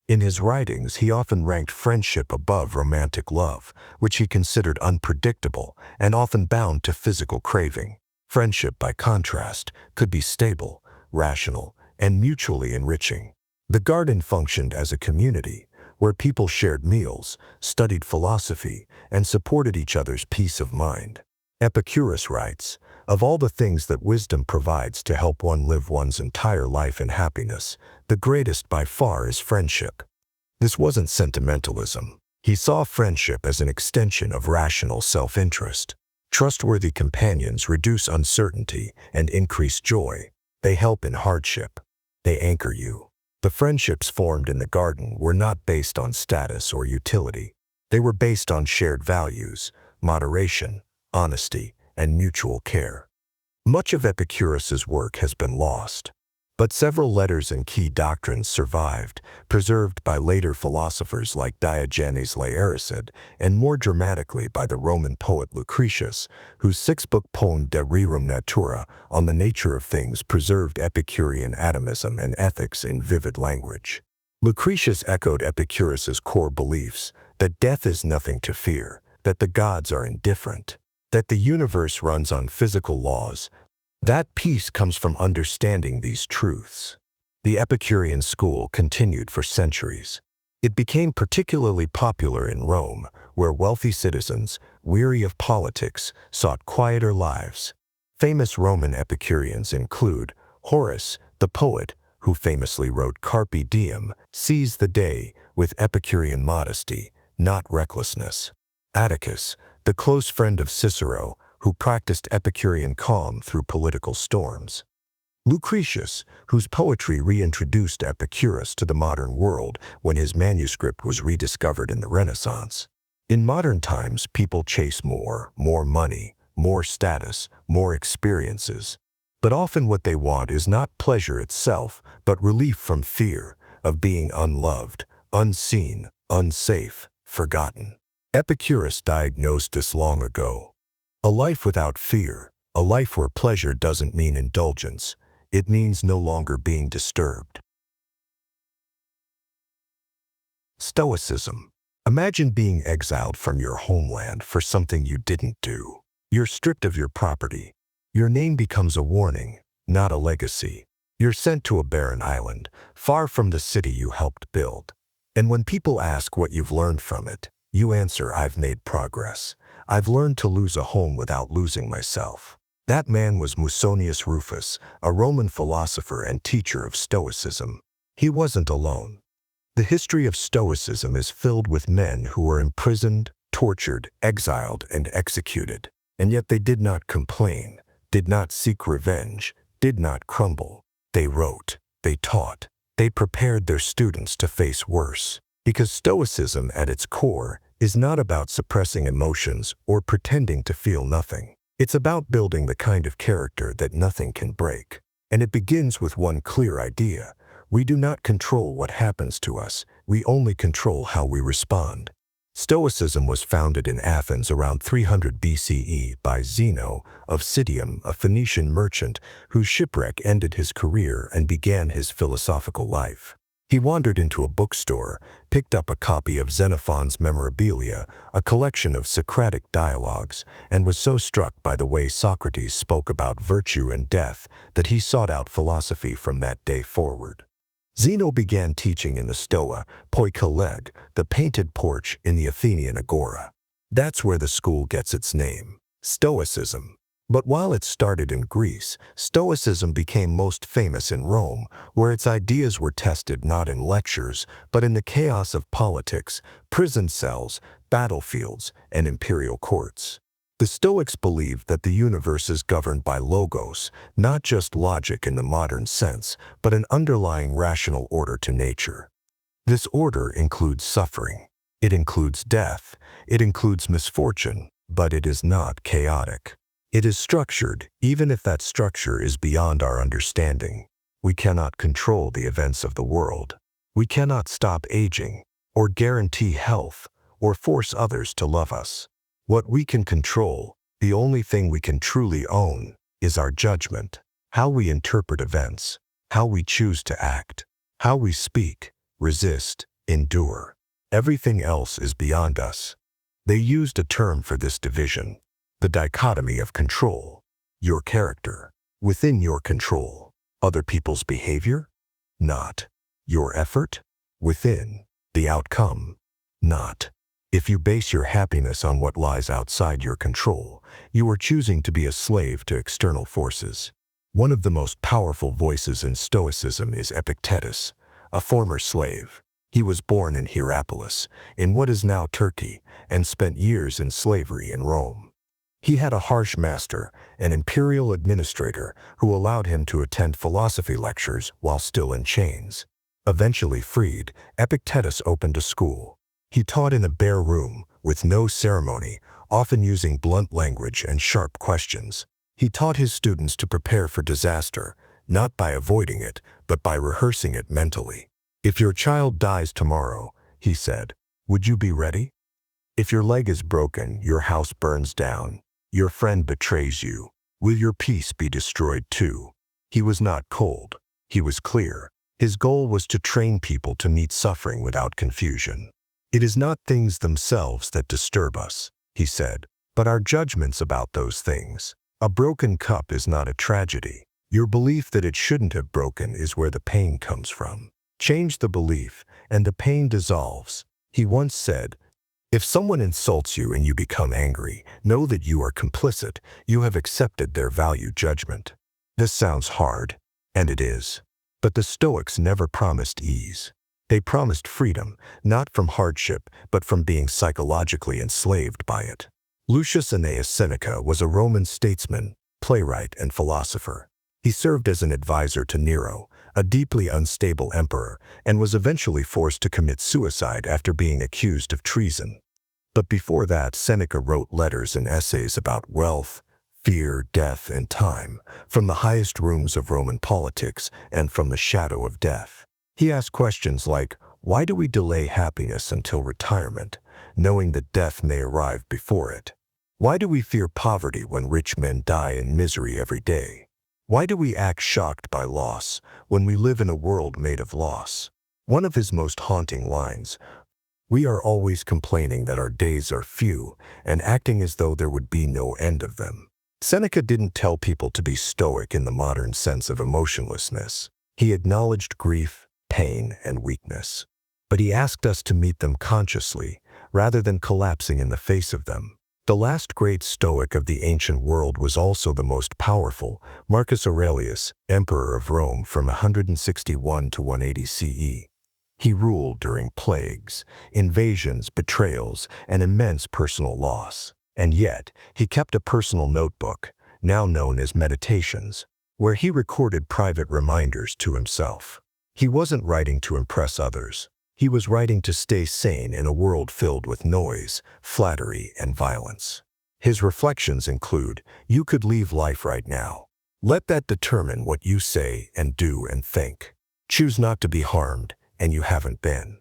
In his writings, he often ranked friendship above romantic love, which he considered unpredictable and often bound to physical craving. Friendship, by contrast, could be stable, rational, and mutually enriching. The garden functioned as a community, where people shared meals, studied philosophy, and supported each other's peace of mind. Epicurus writes, "Of all the things that wisdom provides to help one live one's entire life in happiness, the greatest by far is friendship." This wasn't sentimentalism. He saw friendship as an extension of rational self-interest. Trustworthy companions reduce uncertainty and increase joy. They help in hardship. They anchor you. The friendships formed in the garden were not based on status or utility. They were based on shared values, moderation, honesty, and mutual care. Much of Epicurus's work has been lost, but several letters and key doctrines survived, preserved by later philosophers like Diogenes Laerticid, and more dramatically by the Roman poet Lucretius, whose six-book poem De Rerum Natura on the nature of things preserved Epicurean atomism and ethics in vivid language. Lucretius echoed Epicurus's core beliefs that death is nothing to fear, that the gods are indifferent, that the universe runs on physical laws. That peace comes from understanding these truths. The Epicurean school continued for centuries. It became particularly popular in Rome, where wealthy citizens, weary of politics, sought quieter lives. Famous Roman Epicureans include Horace, the poet, who famously wrote Carpe Diem, seize the day, with Epicurean modesty, not recklessness. Atticus, the close friend of Cicero, who practiced Epicurean calm through political storms. Lucretius, whose poetry reintroduced Epicurus to the modern world when his manuscript was rediscovered in the Renaissance. In modern times, people chase more money, more status, more experiences. But often what they want is not pleasure itself, but relief from fear of being unloved, unseen, unsafe, forgotten. Epicurus diagnosed this long ago. A life without fear, a life where pleasure doesn't mean indulgence. It means no longer being disturbed. Stoicism. Imagine being exiled from your homeland for something you didn't do. You're stripped of your property. Your name becomes a warning, not a legacy. You're sent to a barren island, far from the city you helped build. And when people ask what you've learned from it, you answer, "I've made progress. I've learned to lose a home without losing myself." That man was Musonius Rufus, a Roman philosopher and teacher of Stoicism. He wasn't alone. The history of Stoicism is filled with men who were imprisoned, tortured, exiled, and executed. And yet they did not complain, did not seek revenge, did not crumble. They wrote, they taught, they prepared their students to face worse. Because Stoicism, at its core, is not about suppressing emotions or pretending to feel nothing. It's about building the kind of character that nothing can break. And it begins with one clear idea. We do not control what happens to us, we only control how we respond. Stoicism was founded in Athens around 300 BCE by Zeno of Citium, a Phoenician merchant whose shipwreck ended his career and began his philosophical life. He wandered into a bookstore, picked up a copy of Xenophon's Memorabilia, a collection of Socratic dialogues, and was so struck by the way Socrates spoke about virtue and death that he sought out philosophy from that day forward. Zeno began teaching in the Stoa Poikileg, the painted porch in the Athenian Agora. That's where the school gets its name, Stoicism. But while it started in Greece, Stoicism became most famous in Rome, where its ideas were tested not in lectures, but in the chaos of politics, prison cells, battlefields, and imperial courts. The The Stoics believed that the universe is governed by logos, not just logic in the modern sense, but an underlying rational order to nature. This order includes suffering. It includes death. It includes misfortune, but it is not chaotic. It is structured, even if that structure is beyond our understanding. We cannot control the events of the world. We cannot stop aging, or guarantee health, or force others to love us. What we can control, the only thing we can truly own, is our judgment, how we interpret events, how we choose to act, how we speak, resist, endure. Everything else is beyond us. They used a term for this division, the dichotomy of control. Your character, within your control. Other people's behavior? Not. Your effort? Within. The outcome? Not. If you base your happiness on what lies outside your control, you are choosing to be a slave to external forces. One of the most powerful voices in Stoicism is Epictetus, a former slave. He was born in Hierapolis, in what is now Turkey, and spent years in slavery in Rome. He had a harsh master, an imperial administrator, who allowed him to attend philosophy lectures while still in chains. Eventually freed, Epictetus opened a school. He taught in a bare room, with no ceremony, often using blunt language and sharp questions. He taught his students to prepare for disaster, not by avoiding it, but by rehearsing it mentally. If your child dies tomorrow, he said, would you be ready? If your leg is broken, your house burns down, your friend betrays you, will your peace be destroyed too? He was not cold. He was clear. His goal was to train people to meet suffering without confusion. It is not things themselves that disturb us, he said, but our judgments about those things. A broken cup is not a tragedy. Your belief that it shouldn't have broken is where the pain comes from. Change the belief, and the pain dissolves. He once said, if someone insults you and you become angry, know that you are complicit. You have accepted their value judgment. This sounds hard, and it is. But the Stoics never promised ease. They promised freedom, not from hardship, but from being psychologically enslaved by it. Lucius Annaeus Seneca was a Roman statesman, playwright, and philosopher. He served as an advisor to Nero, a deeply unstable emperor, and was eventually forced to commit suicide after being accused of treason. But before that, Seneca wrote letters and essays about wealth, fear, death, and time, from the highest rooms of Roman politics and from the shadow of death. He asked questions like, why do we delay happiness until retirement, knowing that death may arrive before it? Why do we fear poverty when rich men die in misery every day? Why do we act shocked by loss when we live in a world made of loss? One of his most haunting lines, we are always complaining that our days are few and acting as though there would be no end of them. Seneca didn't tell people to be stoic in the modern sense of emotionlessness. He acknowledged grief, pain, and weakness. But he asked us to meet them consciously, rather than collapsing in the face of them. The last great Stoic of the ancient world was also the most powerful, Marcus Aurelius, emperor of Rome from 161 to 180 CE. He ruled during plagues, invasions, betrayals, and immense personal loss. And yet, he kept a personal notebook, now known as Meditations, where he recorded private reminders to himself. He wasn't writing to impress others. He was writing to stay sane in a world filled with noise, flattery, and violence. His reflections include, you could leave life right now. Let that determine what you say and do and think. Choose not to be harmed, and you haven't been.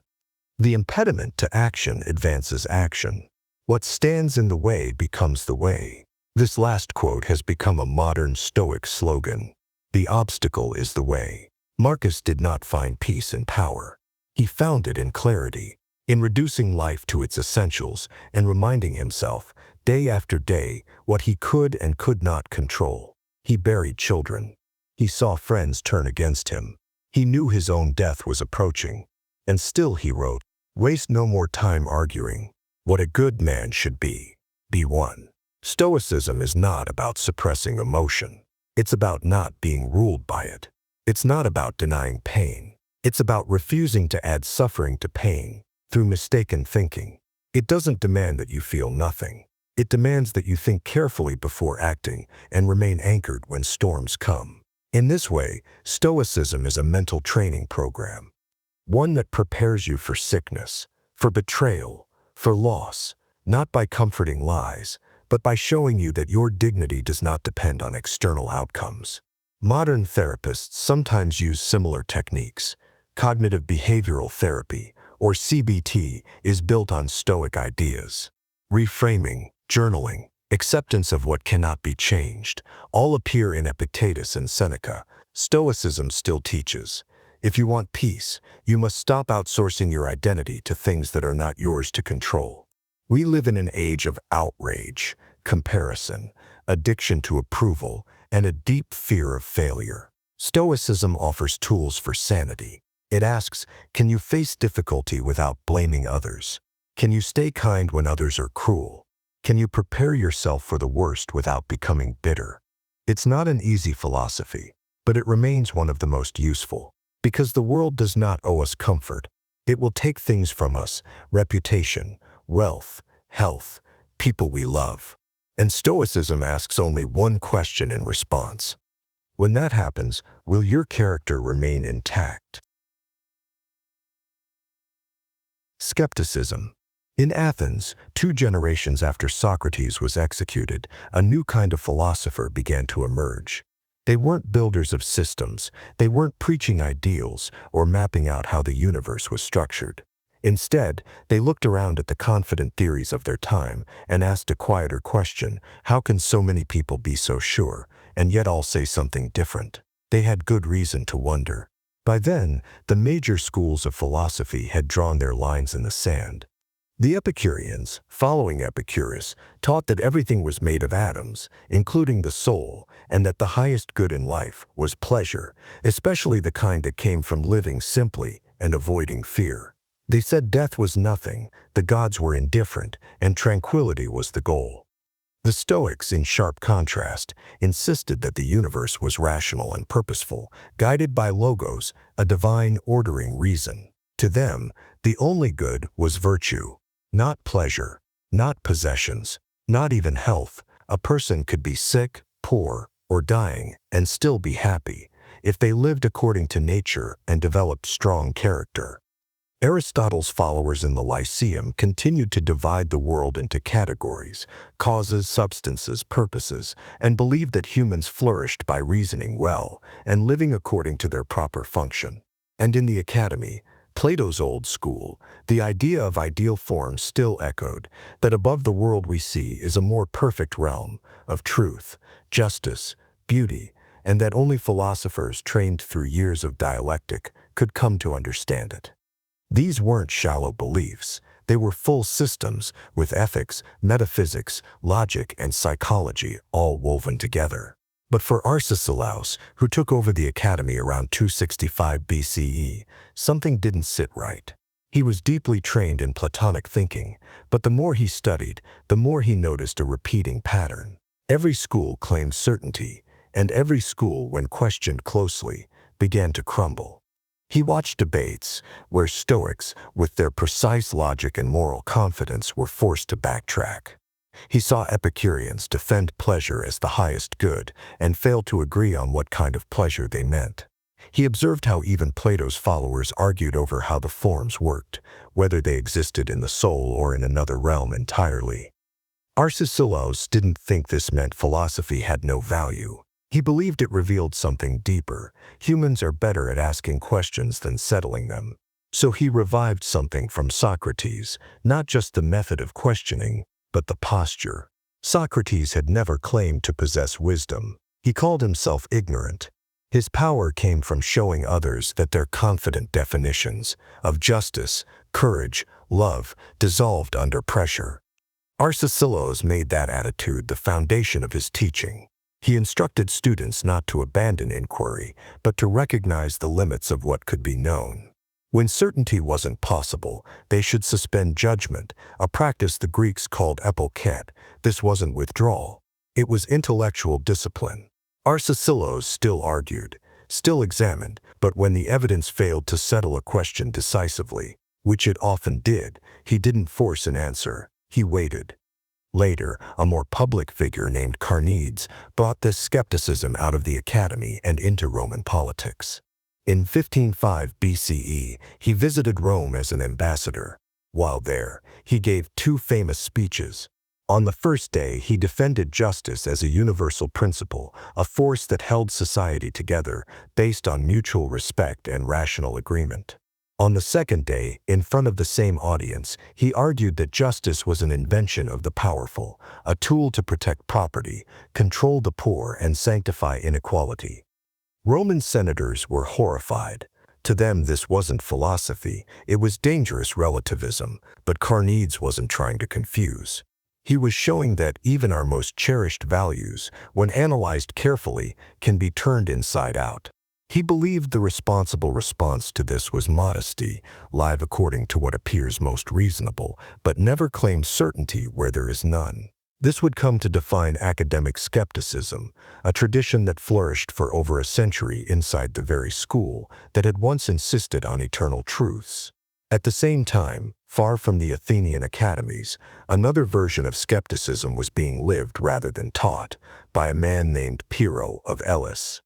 The impediment to action advances action. What stands in the way becomes the way. This last quote has become a modern Stoic slogan. The obstacle is the way. Marcus did not find peace in power. He found it in clarity, in reducing life to its essentials and reminding himself, day after day, what he could and could not control. He buried children. He saw friends turn against him. He knew his own death was approaching. And still he wrote, waste no more time arguing. What a good man should be one. Stoicism is not about suppressing emotion. It's about not being ruled by it. It's not about denying pain. It's about refusing to add suffering to pain through mistaken thinking. It doesn't demand that you feel nothing. It demands that you think carefully before acting and remain anchored when storms come. In this way, Stoicism is a mental training program, one that prepares you for sickness, for betrayal, for loss, not by comforting lies, but by showing you that your dignity does not depend on external outcomes. Modern therapists sometimes use similar techniques. Cognitive behavioral therapy, or CBT, is built on Stoic ideas. Reframing, journaling, acceptance of what cannot be changed, all appear in Epictetus and Seneca. Stoicism still teaches, if you want peace, you must stop outsourcing your identity to things that are not yours to control. We live in an age of outrage, comparison, addiction to approval, and a deep fear of failure. Stoicism offers tools for sanity. It asks, can you face difficulty without blaming others? Can you stay kind when others are cruel? Can you prepare yourself for the worst without becoming bitter? It's not an easy philosophy, but it remains one of the most useful. Because the world does not owe us comfort. It will take things from us, reputation, wealth, health, people we love. And Stoicism asks only one question in response. When that happens, will your character remain intact? Skepticism. In Athens, 2 generations after Socrates was executed, a new kind of philosopher began to emerge. They weren't builders of systems, they weren't preaching ideals or mapping out how the universe was structured. Instead, they looked around at the confident theories of their time and asked a quieter question: how can so many people be so sure, and yet all say something different? They had good reason to wonder. By then, the major schools of philosophy had drawn their lines in the sand. The Epicureans, following Epicurus, taught that everything was made of atoms, including the soul, and that the highest good in life was pleasure, especially the kind that came from living simply and avoiding fear. They said death was nothing, the gods were indifferent, and tranquility was the goal. The Stoics, in sharp contrast, insisted that the universe was rational and purposeful, guided by logos, a divine ordering reason. To them, the only good was virtue. Not pleasure, not possessions, not even health. A person could be sick, poor, or dying and still be happy if they lived according to nature and developed strong character. Aristotle's followers in the Lyceum continued to divide the world into categories, causes, substances, purposes, and believed that humans flourished by reasoning well and living according to their proper function. And in the Academy, Plato's old school, the idea of ideal forms still echoed, that above the world we see is a more perfect realm of truth, justice, beauty, and that only philosophers trained through years of dialectic could come to understand it. These weren't shallow beliefs. They were full systems with ethics, metaphysics, logic, and psychology all woven together. But for Aristotelius, who took over the Academy around 265 BCE, something didn't sit right. He was deeply trained in Platonic thinking, but the more he studied, the more he noticed a repeating pattern. Every school claimed certainty, and every school, when questioned closely, began to crumble. He watched debates where Stoics, with their precise logic and moral confidence, were forced to backtrack. He saw Epicureans defend pleasure as the highest good and fail to agree on what kind of pleasure they meant. He observed how even Plato's followers argued over how the forms worked, whether they existed in the soul or in another realm entirely. Aristotelius didn't think this meant philosophy had no value. He believed it revealed something deeper. Humans are better at asking questions than settling them. So he revived something from Socrates, not just the method of questioning, but the posture. Socrates had never claimed to possess wisdom. He called himself ignorant. His power came from showing others that their confident definitions of justice, courage, love dissolved under pressure. Aristotelius made that attitude the foundation of his teaching. He instructed students not to abandon inquiry, but to recognize the limits of what could be known. When certainty wasn't possible, they should suspend judgment, a practice the Greeks called epokete. This wasn't withdrawal. It was intellectual discipline. Aristotelius still argued, still examined, but when the evidence failed to settle a question decisively, which it often did, he didn't force an answer. He waited. Later, a more public figure named Carneades brought this skepticism out of the academy and into Roman politics. In 1505 BCE, he visited Rome as an ambassador. While there, he gave two famous speeches. On the first day, he defended justice as a universal principle, a force that held society together based on mutual respect and rational agreement. On the second day, in front of the same audience, he argued that justice was an invention of the powerful, a tool to protect property, control the poor, and sanctify inequality. Roman senators were horrified. To them, this wasn't philosophy, it was dangerous relativism, but Carneades wasn't trying to confuse. He was showing that even our most cherished values, when analyzed carefully, can be turned inside out. He believed the responsible response to this was modesty, live according to what appears most reasonable, but never claim certainty where there is none. This would come to define academic skepticism, a tradition that flourished for over a century inside the very school that had once insisted on eternal truths. At the same time, far from the Athenian academies, another version of skepticism was being lived rather than taught by a man named Pyrrho of Elis.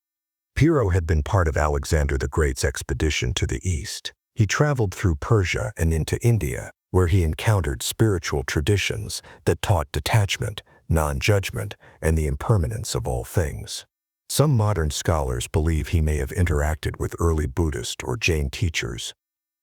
Pyrrho had been part of Alexander the Great's expedition to the east. He traveled through Persia and into India, where he encountered spiritual traditions that taught detachment, non-judgment, and the impermanence of all things. Some modern scholars believe he may have interacted with early Buddhist or Jain teachers.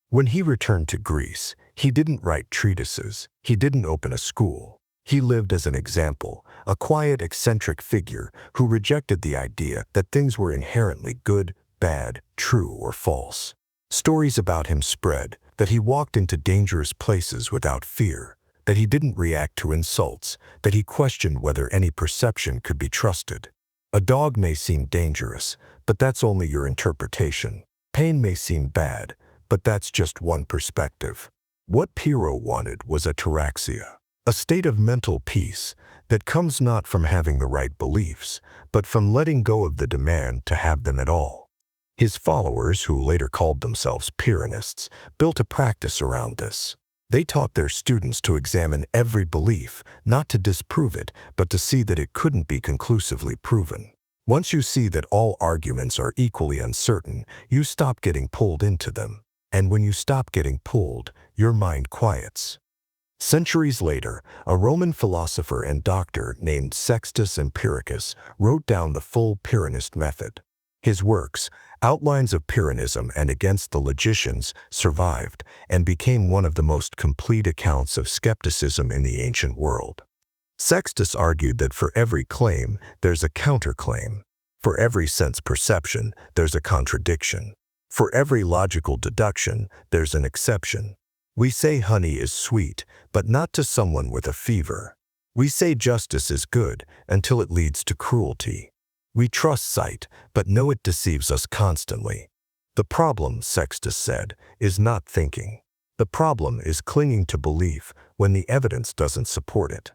When he returned to Greece, he didn't write treatises, he didn't open a school. He lived as an example, a quiet, eccentric figure who rejected the idea that things were inherently good, bad, true, or false. Stories about him spread, that he walked into dangerous places without fear, that he didn't react to insults, that he questioned whether any perception could be trusted. A dog may seem dangerous, but that's only your interpretation. Pain may seem bad, but that's just one perspective. What Pyrrho wanted was ataraxia, a state of mental peace that comes not from having the right beliefs, but from letting go of the demand to have them at all. His followers, who later called themselves Pyrrhonists, built a practice around this. They taught their students to examine every belief, not to disprove it, but to see that it couldn't be conclusively proven. Once you see that all arguments are equally uncertain, you stop getting pulled into them. And when you stop getting pulled, your mind quiets. Centuries later, a Roman philosopher and doctor named Sextus Empiricus wrote down the full Pyrrhonist method. His works, Outlines of Pyrrhonism and Against the Logicians, survived and became one of the most complete accounts of skepticism in the ancient world. Sextus argued that for every claim, there's a counterclaim. For every sense perception, there's a contradiction. For every logical deduction, there's an exception. We say honey is sweet, but not to someone with a fever. We say justice is good until it leads to cruelty. We trust sight, but know it deceives us constantly. The problem, Sextus said, is not thinking. The problem is clinging to belief when the evidence doesn't support it.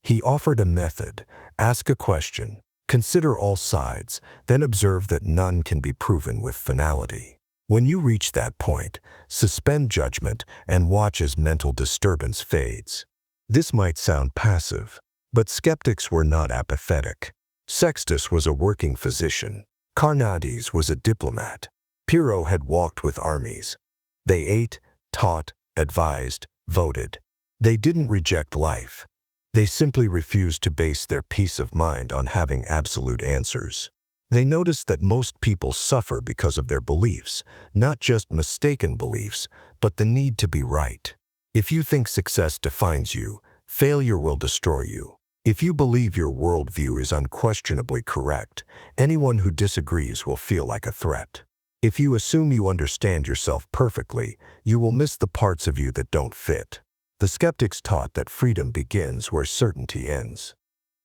He offered a method: ask a question, consider all sides, then observe that none can be proven with finality. When you reach that point, suspend judgment and watch as mental disturbance fades. This might sound passive, but skeptics were not apathetic. Sextus was a working physician. Carneades was a diplomat. Pyrrho had walked with armies. They ate, taught, advised, voted. They didn't reject life. They simply refused to base their peace of mind on having absolute answers. They noticed that most people suffer because of their beliefs, not just mistaken beliefs, but the need to be right. If you think success defines you, failure will destroy you. If you believe your worldview is unquestionably correct, anyone who disagrees will feel like a threat. If you assume you understand yourself perfectly, you will miss the parts of you that don't fit. The skeptics taught that freedom begins where certainty ends.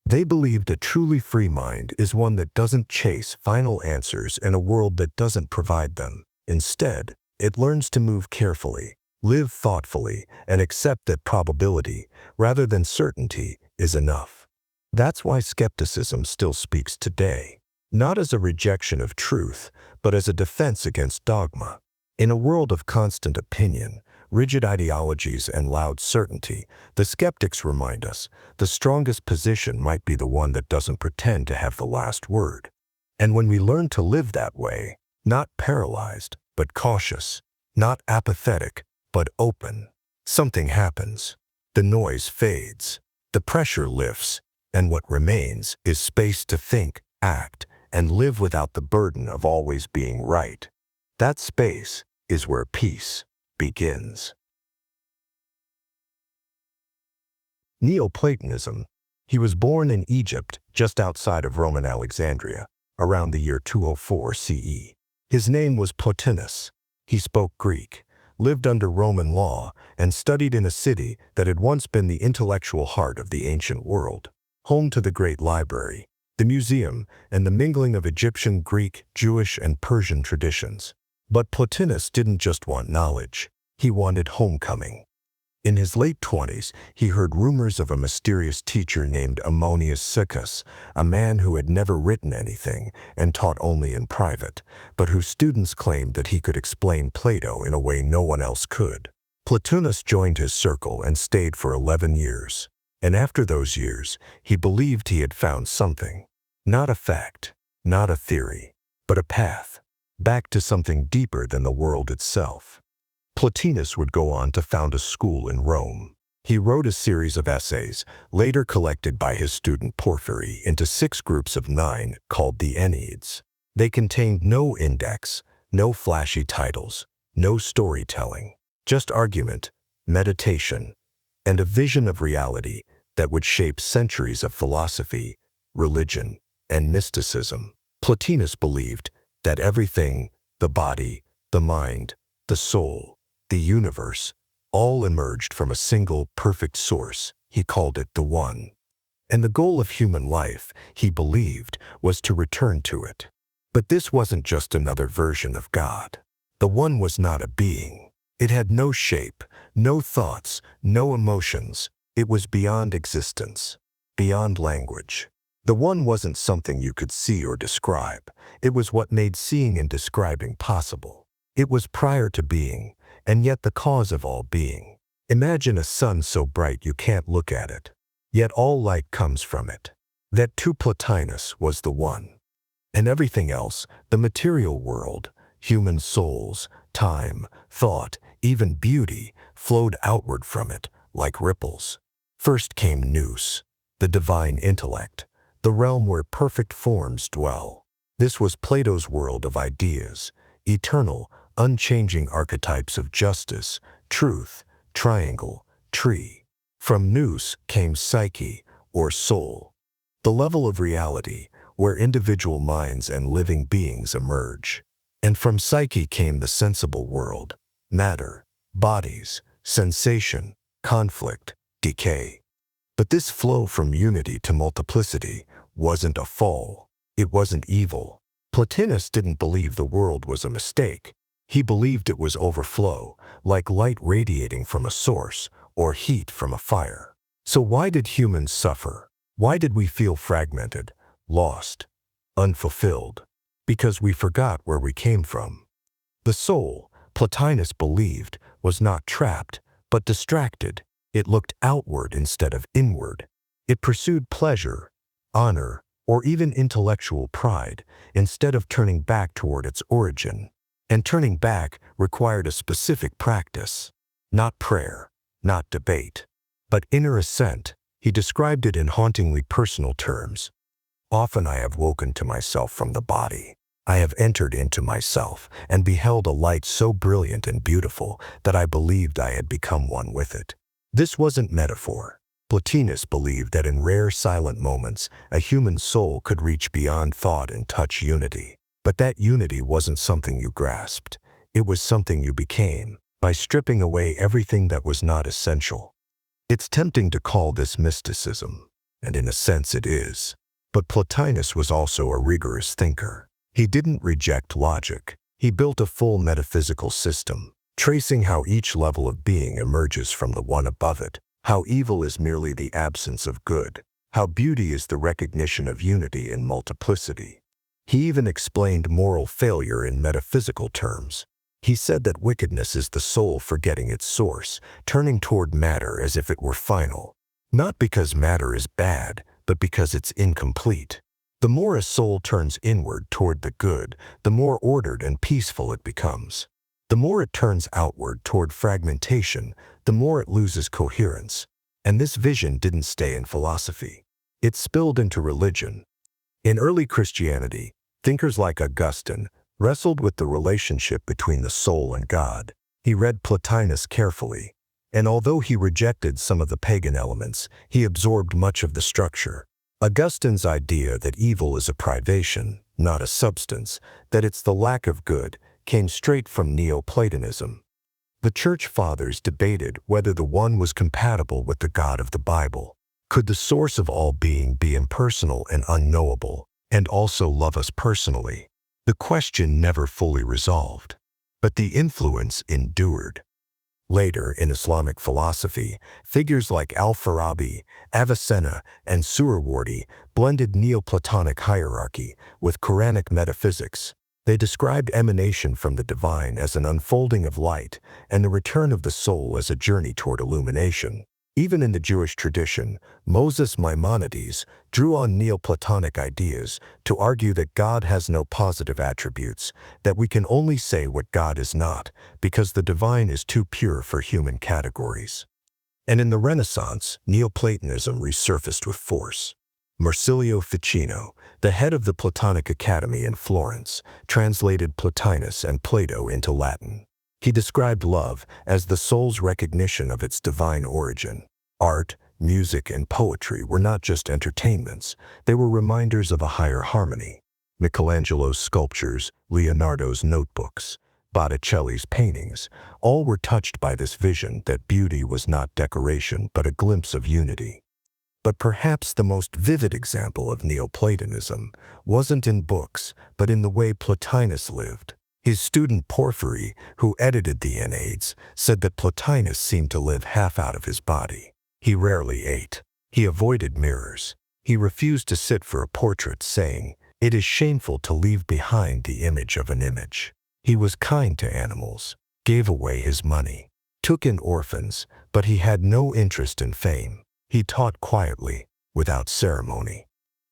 They believed a truly free mind is one that doesn't chase final answers in a world that doesn't provide them. Instead, it learns to move carefully, live thoughtfully, and accept that probability, rather than certainty, is enough. That's why skepticism still speaks today, not as a rejection of truth, but as a defense against dogma. In a world of constant opinion, rigid ideologies, and loud certainty, the skeptics remind us the strongest position might be the one that doesn't pretend to have the last word. And when we learn to live that way, not paralyzed, but cautious, not apathetic, but open, something happens. The noise fades, the pressure lifts, and what remains is space to think, act, and live without the burden of always being right. That space is where peace begins. Neoplatonism. He was born in Egypt, just outside of Roman Alexandria, around the year 204 CE. His name was Plotinus. He spoke Greek, lived under Roman law, and studied in a city that had once been the intellectual heart of the ancient world, home to the great library, the museum, and the mingling of Egyptian, Greek, Jewish, and Persian traditions. But Plotinus didn't just want knowledge. He wanted homecoming. In his late 20s, he heard rumors of a mysterious teacher named Ammonius Saccas, a man who had never written anything and taught only in private, but whose students claimed that he could explain Plato in a way no one else could. Plotinus joined his circle and stayed for 11 years. And after those years, he believed he had found something. Not a fact, not a theory, but a path, back to something deeper than the world itself. Plotinus would go on to found a school in Rome. He wrote a series of essays, later collected by his student Porphyry into 6 groups of 9 called the Enneads. They contained no index, no flashy titles, no storytelling, just argument, meditation, and a vision of reality that would shape centuries of philosophy, religion, and mysticism. Plotinus believed that everything, the body, the mind, the soul, the universe, all emerged from a single perfect source. He called it the One. And the goal of human life, he believed, was to return to it. But this wasn't just another version of God. The One was not a being. It had no shape, no thoughts, no emotions. It was beyond existence, beyond language. The One wasn't something you could see or describe. It was what made seeing and describing possible. It was prior to being, and yet the cause of all being. Imagine a sun so bright you can't look at it, yet all light comes from it. That to Plotinus was the One. And everything else, the material world, human souls, time, thought, even beauty, flowed outward from it, like ripples. First came nous, the divine intellect, the realm where perfect forms dwell. This was Plato's world of ideas, eternal, unchanging archetypes of justice, truth, triangle, tree. From nous came psyche, or soul, the level of reality where individual minds and living beings emerge. And from psyche came the sensible world, matter, bodies, sensation, conflict, decay. But this flow from unity to multiplicity wasn't a fall. It wasn't evil. Plotinus didn't believe the world was a mistake. He believed it was overflow, like light radiating from a source or heat from a fire. So why did humans suffer? Why did we feel fragmented, lost, unfulfilled? Because we forgot where we came from. The soul, Plotinus believed, was not trapped, but distracted. It looked outward instead of inward. It pursued pleasure, honor, or even intellectual pride, instead of turning back toward its origin. And turning back required a specific practice, not prayer, not debate, but inner ascent. He described it in hauntingly personal terms. Often I have woken to myself from the body. I have entered into myself and beheld a light so brilliant and beautiful that I believed I had become one with it. This wasn't metaphor. Plotinus believed that in rare silent moments, a human soul could reach beyond thought and touch unity. But that unity wasn't something you grasped. It was something you became, by stripping away everything that was not essential. It's tempting to call this mysticism, and in a sense it is. But Plotinus was also a rigorous thinker. He didn't reject logic. He built a full metaphysical system, tracing how each level of being emerges from the one above it, how evil is merely the absence of good, how beauty is the recognition of unity in multiplicity. He even explained moral failure in metaphysical terms. He said that wickedness is the soul forgetting its source, turning toward matter as if it were final. Not because matter is bad, but because it's incomplete. The more a soul turns inward toward the good, the more ordered and peaceful it becomes. The more it turns outward toward fragmentation, the more it loses coherence. And this vision didn't stay in philosophy. It spilled into religion. In early Christianity, thinkers like Augustine wrestled with the relationship between the soul and God. He read Plotinus carefully, and although he rejected some of the pagan elements, he absorbed much of the structure. Augustine's idea that evil is a privation, not a substance, that it's the lack of good, came straight from Neoplatonism. The Church Fathers debated whether the one was compatible with the God of the Bible. Could the source of all being be impersonal and unknowable, and also love us personally? The question never fully resolved, but the influence endured. Later, in Islamic philosophy, figures like Al-Farabi, Avicenna, and Suhrawardi blended Neoplatonic hierarchy with Quranic metaphysics. They described emanation from the divine as an unfolding of light and the return of the soul as a journey toward illumination. Even in the Jewish tradition, Moses Maimonides drew on Neoplatonic ideas to argue that God has no positive attributes, that we can only say what God is not, because the divine is too pure for human categories. And in the Renaissance, Neoplatonism resurfaced with force. Marsilio Ficino, the head of the Platonic Academy in Florence, translated Plotinus and Plato into Latin. He described love as the soul's recognition of its divine origin. Art, music, and poetry were not just entertainments, they were reminders of a higher harmony. Michelangelo's sculptures, Leonardo's notebooks, Botticelli's paintings, all were touched by this vision that beauty was not decoration but a glimpse of unity. But perhaps the most vivid example of Neoplatonism wasn't in books, but in the way Plotinus lived. His student Porphyry, who edited the Enneads, said that Plotinus seemed to live half out of his body. He rarely ate. He avoided mirrors. He refused to sit for a portrait, saying, "It is shameful to leave behind the image of an image." He was kind to animals, gave away his money, took in orphans, but he had no interest in fame. He taught quietly, without ceremony.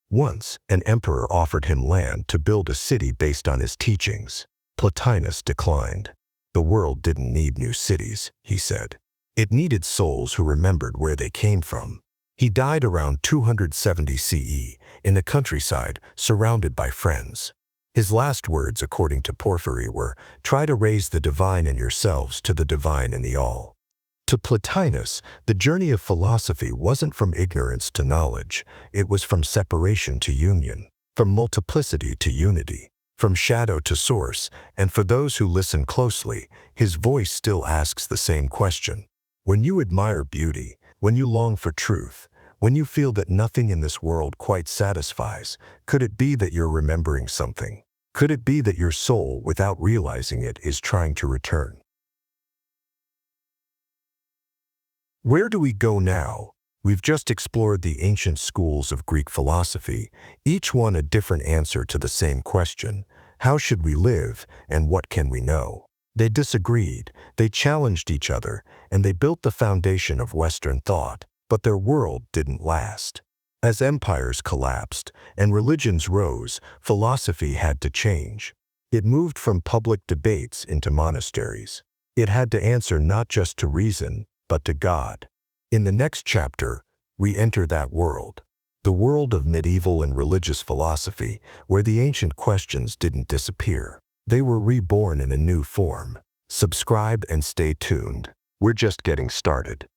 Once, an emperor offered him land to build a city based on his teachings. Plotinus declined. The world didn't need new cities, he said. It needed souls who remembered where they came from. He died around 270 CE, in the countryside, surrounded by friends. His last words, according to Porphyry, were, "Try to raise the divine in yourselves to the divine in the all." To Plotinus, the journey of philosophy wasn't from ignorance to knowledge, it was from separation to union, from multiplicity to unity, from shadow to source, and for those who listen closely, his voice still asks the same question. When you admire beauty, when you long for truth, when you feel that nothing in this world quite satisfies, could it be that you're remembering something? Could it be that your soul, without realizing it, is trying to return? Where do we go now? We've just explored the ancient schools of Greek philosophy, each one a different answer to the same question: how should we live, and what can we know? They disagreed, they challenged each other, and they built the foundation of Western thought, but their world didn't last. As empires collapsed and religions rose, philosophy had to change. It moved from public debates into monasteries. It had to answer not just to reason, but to God. In the next chapter, we enter that world, the world of medieval and religious philosophy, where the ancient questions didn't disappear. They were reborn in a new form. Subscribe and stay tuned. We're just getting started.